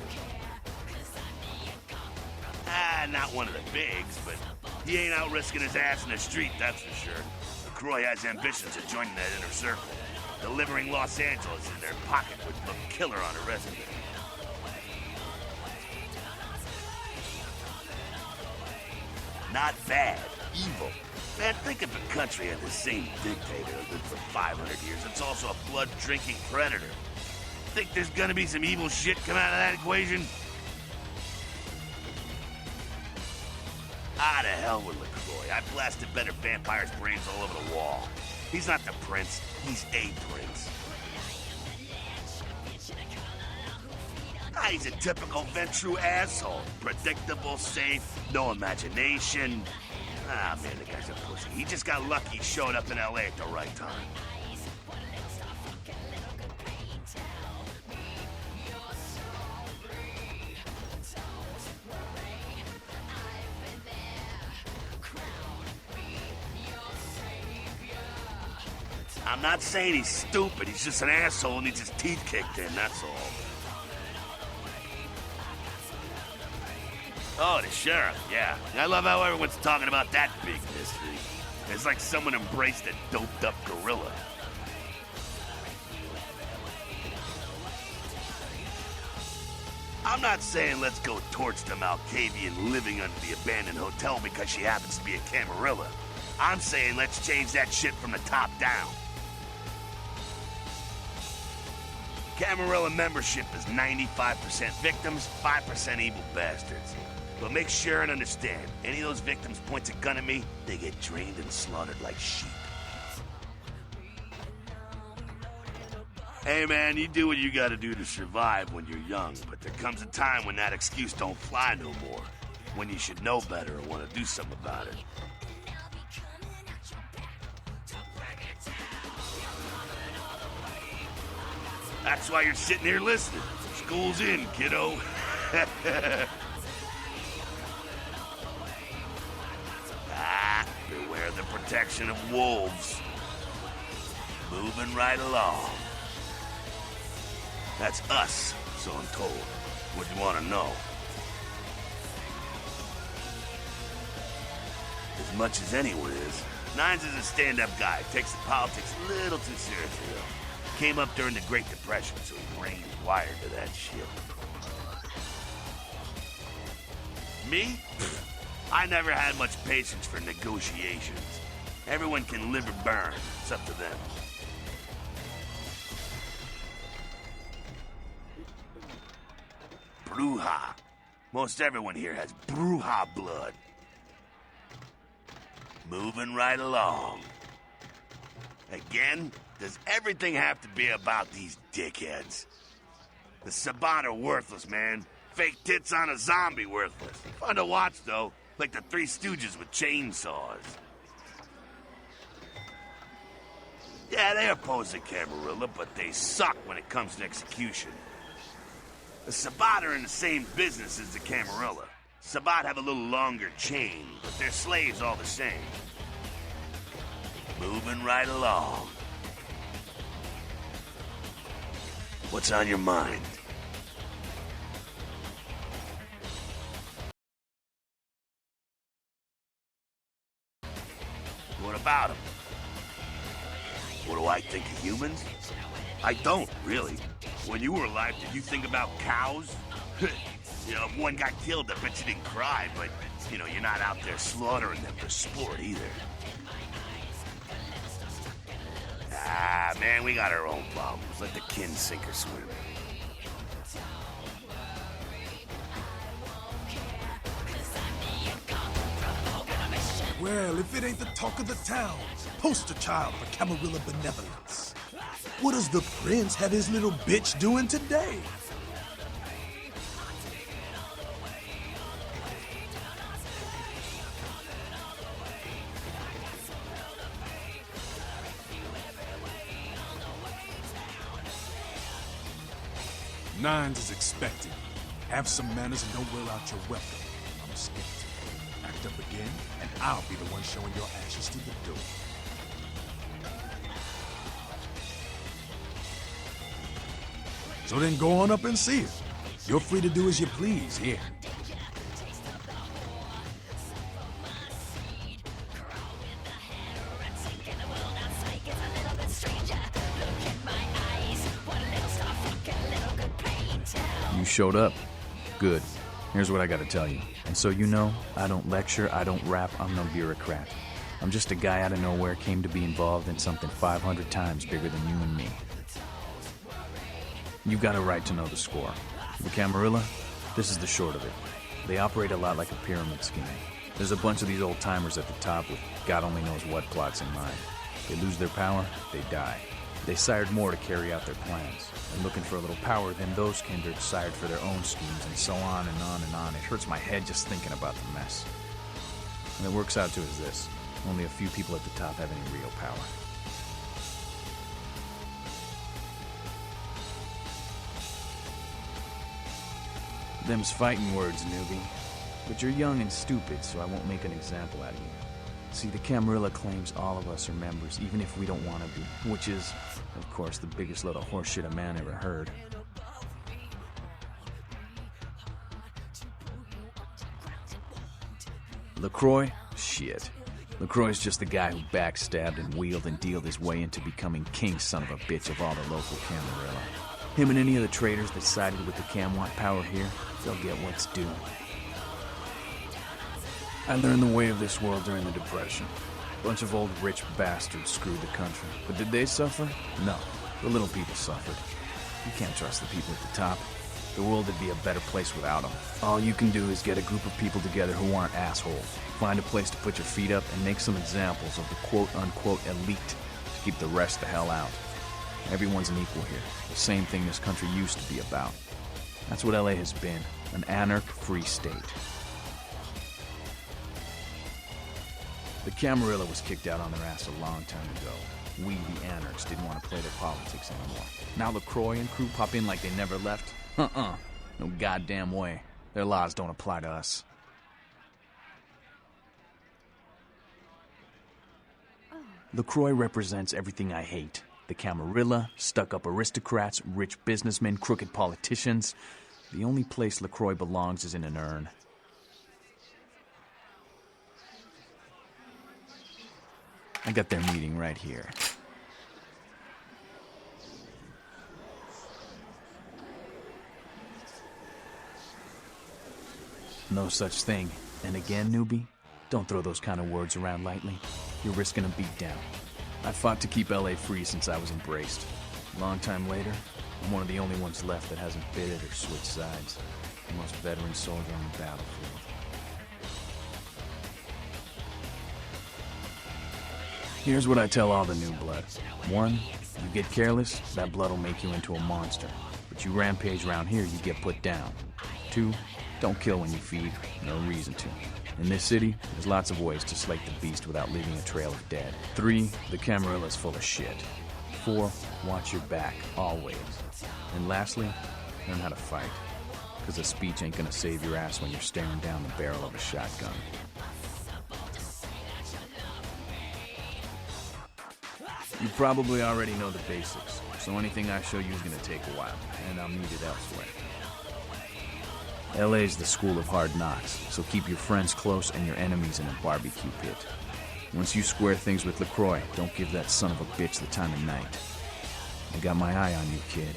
Speaker 16: Not one of the bigs, but he ain't out risking his ass in the street, that's for sure. Croy has ambitions of joining that inner circle. Delivering Los Angeles in their pocket would look killer on a resume. Not bad. Evil. Man, think if a country had the same dictator that lived for 500 years. It's also a blood-drinking predator. Think there's gonna be some evil shit come out of that equation? Ah, to hell with LaCroix. I blasted better vampires' brains all over the wall. He's not the prince. He's a prince. He's a typical Ventru asshole. Predictable, safe, no imagination. Ah, man, the guy's a pussy. He just got lucky he showed up in L.A. at the right time. I'm not saying he's stupid. He's just an asshole and needs his teeth kicked in, that's all. Oh, the sheriff, yeah. I love how everyone's talking about that big mystery. It's like someone embraced a doped-up gorilla. I'm not saying let's go torch the Malkavian living under the abandoned hotel because she happens to be a Camarilla. I'm saying let's change that shit from the top down. Camarilla membership is 95% victims, 5% evil bastards. But make sure and understand, any of those victims points a gun at me, they get drained and slaughtered like sheep. Hey man, you do what you gotta do to survive when you're young, but there comes a time when that excuse don't fly no more. When you should know better and want to do something about it. That's why you're sitting here listening. School's in, kiddo. Beware the protection of wolves. Moving right along. That's us, so I'm told. What do you want to know? As much as anyone is, Nines is a stand-up guy. Takes the politics a little too seriously, though. Came up during the Great Depression, so his brain's wired to that shit. Me? I never had much patience for negotiations. Everyone can live or burn. It's up to them. Bruja. Most everyone here has Bruja blood. Moving right along. Again, does everything have to be about these dickheads? The Sabbat are worthless, man. Fake tits on a zombie worthless. Fun to watch, though. Like the Three Stooges with chainsaws. Yeah, they oppose the Camarilla, but they suck when it comes to execution. The Sabbat are in the same business as the Camarilla. Sabbat have a little longer chain, but they're slaves all the same. Moving right along. What's on your mind? What about them? What do I think of humans? I don't, really. When you were alive, did you think about cows? You know, if one got killed, I bet you didn't cry, but, you know, you're not out there slaughtering them for sport either. Ah, man, we got our own problems. Let the kin sink or swim.
Speaker 17: Well, if it ain't the talk of the town, poster child for Camarilla benevolence. What does the prince have his little bitch doing today? Nines is expected. Have some manners and don't wear out your weapon. I'm skeptic. Act up again, and I'll be the one showing your ashes to the door. So then go on up and see her. You're free to do as you please here.
Speaker 14: You showed up. Good. Here's what I gotta tell you. And so you know, I don't lecture, I don't rap, I'm no bureaucrat. I'm just a guy out of nowhere came to be involved in something 500 times bigger than you and me. You got a right to know the score. The Camarilla, this is the short of it. They operate a lot like a pyramid scheme. There's a bunch of these old-timers at the top with God only knows what plots in mind. They lose their power, they die. They sired more to carry out their plans. And looking for a little power, then those kindred sired for their own schemes, and so on and on and on. It hurts my head just thinking about the mess. And it works out to is this. Only a few people at the top have any real power. Them's fighting words, newbie. But you're young and stupid, so I won't make an example out of you. See, the Camarilla claims all of us are members, even if we don't want to be. Which is, of course, the biggest load of horseshit a man ever heard. LaCroix? Shit. LaCroix's just the guy who backstabbed and wheeled and dealed his way into becoming king son of a bitch of all the local Camarilla. Him and any of the traitors that sided with the Cam want power here, they'll get what's due. I learned the way of this world during the Depression. A bunch of old rich bastards screwed the country. But did they suffer? No. The little people suffered. You can't trust the people at the top. The world would be a better place without them. All you can do is get a group of people together who aren't assholes. Find a place to put your feet up and make some examples of the quote-unquote elite to keep the rest the hell out. Everyone's an equal here. The same thing this country used to be about. That's what LA has been. An anarch-free state. The Camarilla was kicked out on their ass a long time ago. We, the anarchs, didn't want to play their politics anymore. Now LaCroix and crew pop in like they never left? No goddamn way. Their laws don't apply to us. LaCroix represents everything I hate. The Camarilla, stuck-up aristocrats, rich businessmen, crooked politicians. The only place LaCroix belongs is in an urn. I got their meeting right here. No such thing. And again, newbie, don't throw those kind of words around lightly. You're risking a beatdown. I fought to keep LA free since I was embraced. A long time later, I'm one of the only ones left that hasn't bidded or switched sides. The most veteran soldier on the battlefield. Here's what I tell all the new blood. 1, you get careless, that blood will make you into a monster. But you rampage around here, you get put down. 2, don't kill when you feed, no reason to. In this city, there's lots of ways to slake the beast without leaving a trail of dead. 3, the Camarilla's full of shit. 4, watch your back, always. And lastly, learn how to fight. Because a speech ain't gonna save your ass when you're staring down the barrel of a shotgun. You probably already know the basics, so anything I show you is gonna take a while, and I'll need it elsewhere. LA's the school of hard knocks, so keep your friends close and your enemies in a barbecue pit. Once you square things with LaCroix, don't give that son of a bitch the time of night. I got my eye on you, kid.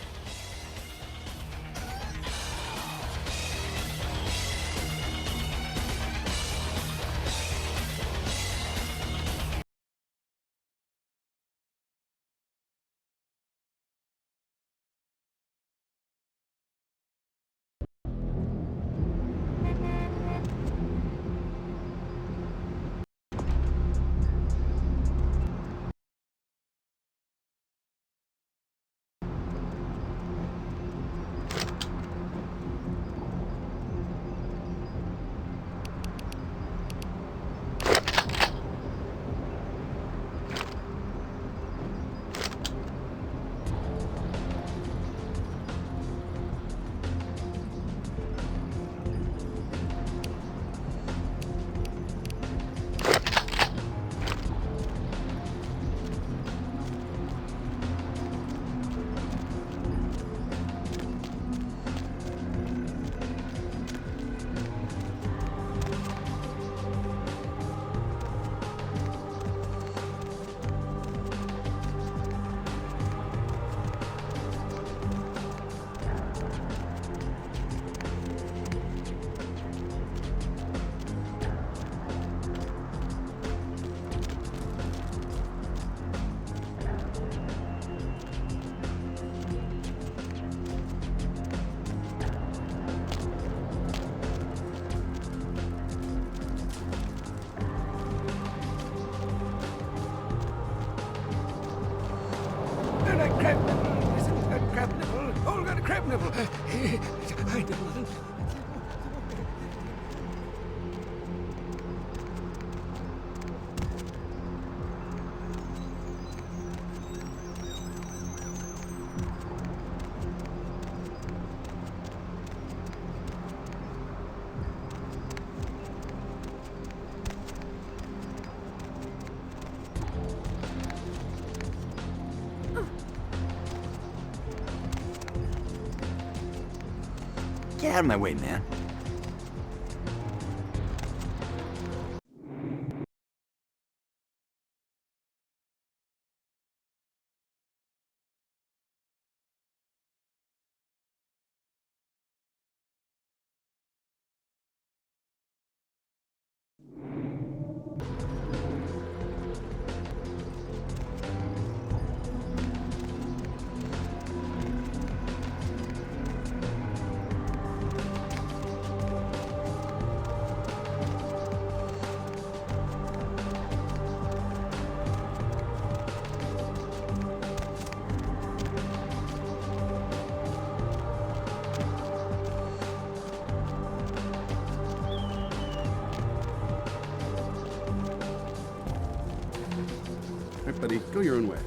Speaker 13: Crab nibble. Listen, crab nibble. Oh, got a crab nibble. I nibble.
Speaker 18: Get out of my way, man.
Speaker 7: buddy. Go your own way.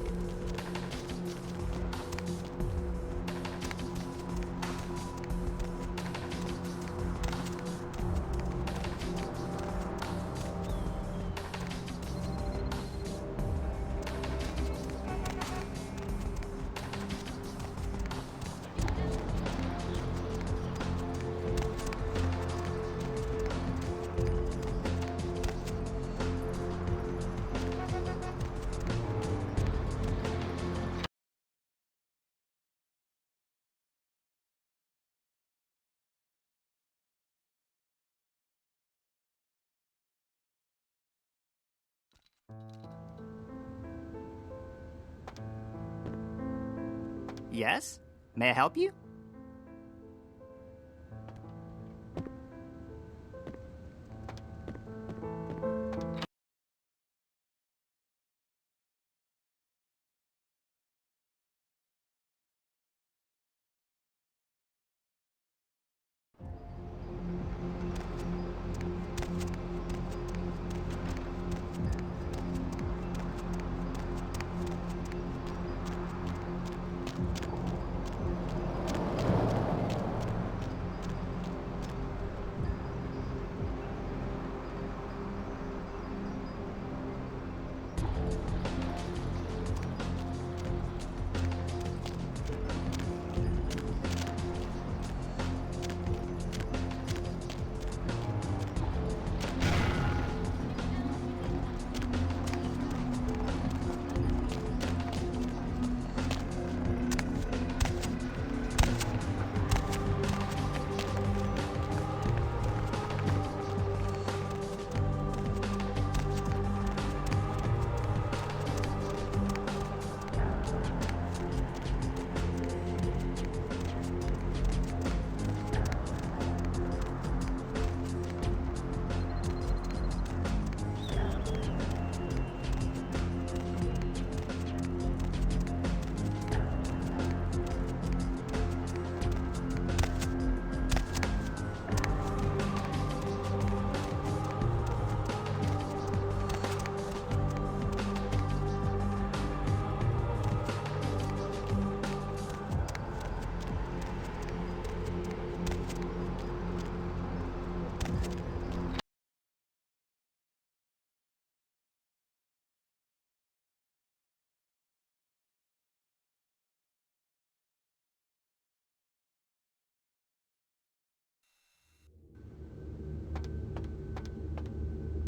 Speaker 19: Yes? May I help you?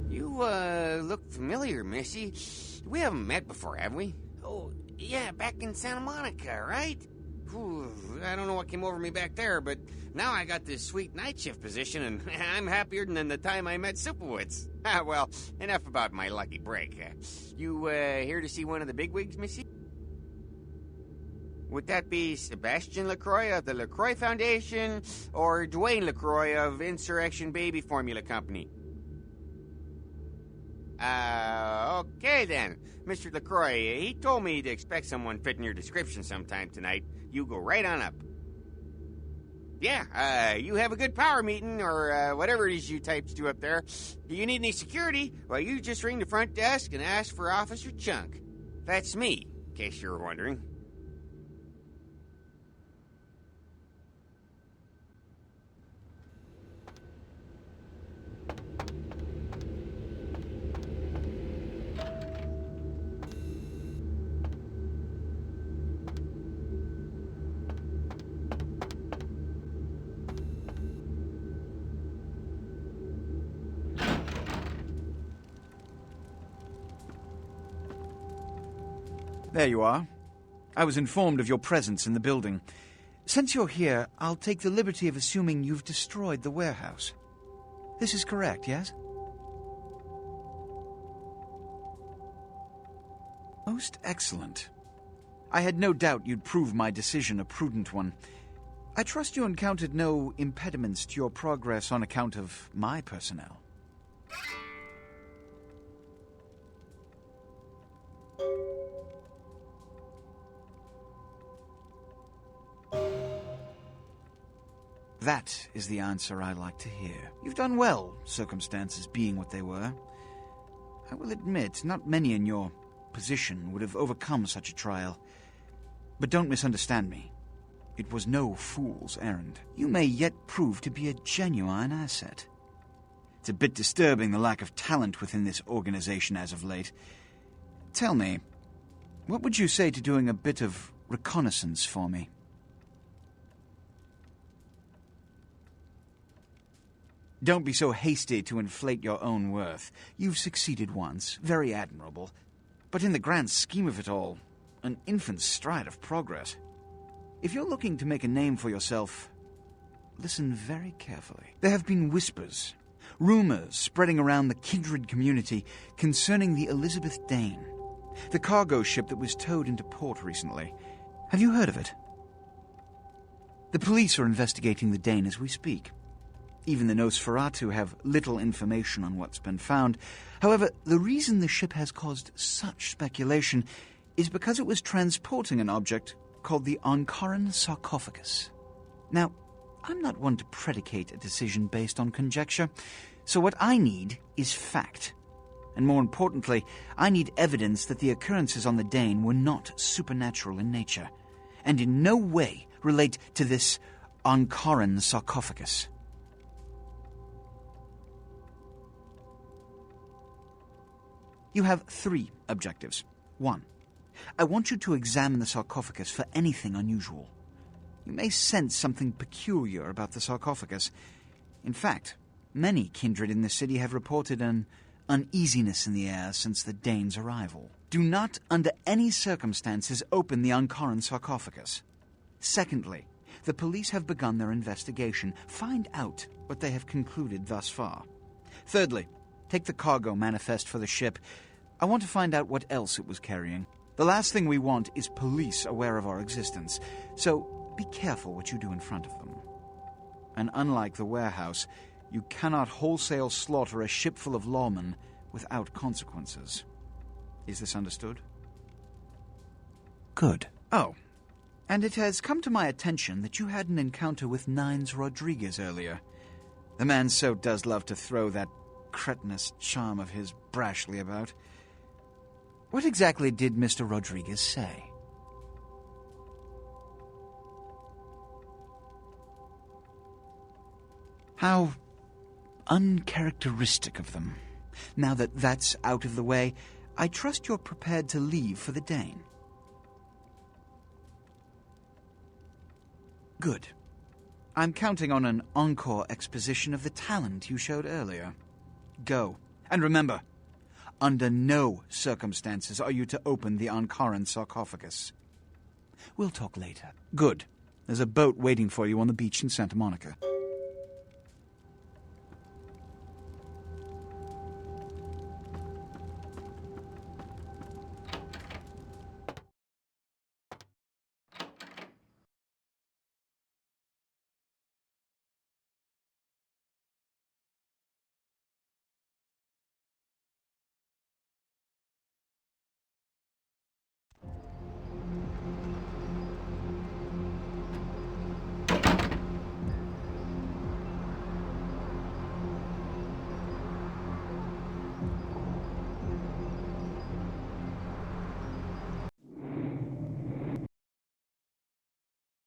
Speaker 20: You, look familiar, Missy. We haven't met before, have we? Oh, yeah, back in Santa Monica, right? Whew, I don't know what came over me back there, but now I got this sweet night shift position, and I'm happier than the time I met Supowitz. Well, enough about my lucky break. You, here to see one of the bigwigs, Missy? Would that be Sebastian LaCroix of the LaCroix Foundation, or Dwayne LaCroix of Insurrection Baby Formula Company? Okay then. Mr. LaCroix, he told me to expect someone fitting your description sometime tonight. You go right on up. Yeah, you have a good power meeting, or whatever it is you types do up there. Do you need any security? Well, you just ring the front desk and ask for Officer Chunk. That's me, in case you were wondering.
Speaker 18: There you are. I was informed of your presence in the building. Since you're here, I'll take the liberty of assuming you've destroyed the warehouse. This is correct, yes? Most excellent. I had no doubt you'd prove my decision a prudent one. I trust you encountered no impediments to your progress on account of my personnel. That is the answer I like to hear. You've done well, circumstances being what they were. I will admit, not many in your position would have overcome such a trial. But don't misunderstand me. It was no fool's errand. You may yet prove to be a genuine asset. It's a bit disturbing, the lack of talent within this organization as of late. Tell me, what would you say to doing a bit of reconnaissance for me? Don't be so hasty to inflate your own worth. You've succeeded once, very admirable. But in the grand scheme of it all, an infant stride of progress. If you're looking to make a name for yourself, listen very carefully. There have been whispers, rumors spreading around the kindred community concerning the Elizabeth Dane, the cargo ship that was towed into port recently. Have you heard of it? The police are investigating the Dane as we speak. Even the Nosferatu have little information on what's been found. However, the reason the ship has caused such speculation is because it was transporting an object called the Ankaran sarcophagus. Now, I'm not one to predicate a decision based on conjecture, so what I need is fact. And more importantly, I need evidence that the occurrences on the Dane were not supernatural in nature, and in no way relate to this Ankaran sarcophagus. You have 3 objectives. 1. I want you to examine the sarcophagus for anything unusual. You may sense something peculiar about the sarcophagus. In fact, many kindred in the city have reported an uneasiness in the air since the Dane's arrival. Do not, under any circumstances, open the Ankaran sarcophagus. Secondly, the police have begun their investigation. Find out what they have concluded thus far. Thirdly, take the cargo manifest for the ship. I want to find out what else it was carrying. The last thing we want is police aware of our existence, so be careful what you do in front of them. And unlike the warehouse, you cannot wholesale slaughter a ship full of lawmen without consequences. Is this understood? Good. Oh, and it has come to my attention that you had an encounter with Nines Rodriguez earlier. The man so does love to throw that cretinous charm of his brashly about. What exactly did Mr. Rodriguez say? How uncharacteristic of them. Now that that's out of the way, I trust you're prepared to leave for the Dane. Good. I'm counting on an encore exposition of the talent you showed earlier. Go. And remember, under no circumstances are you to open the Ankaran sarcophagus. We'll talk later. Good. There's a boat waiting for you on the beach in Santa Monica.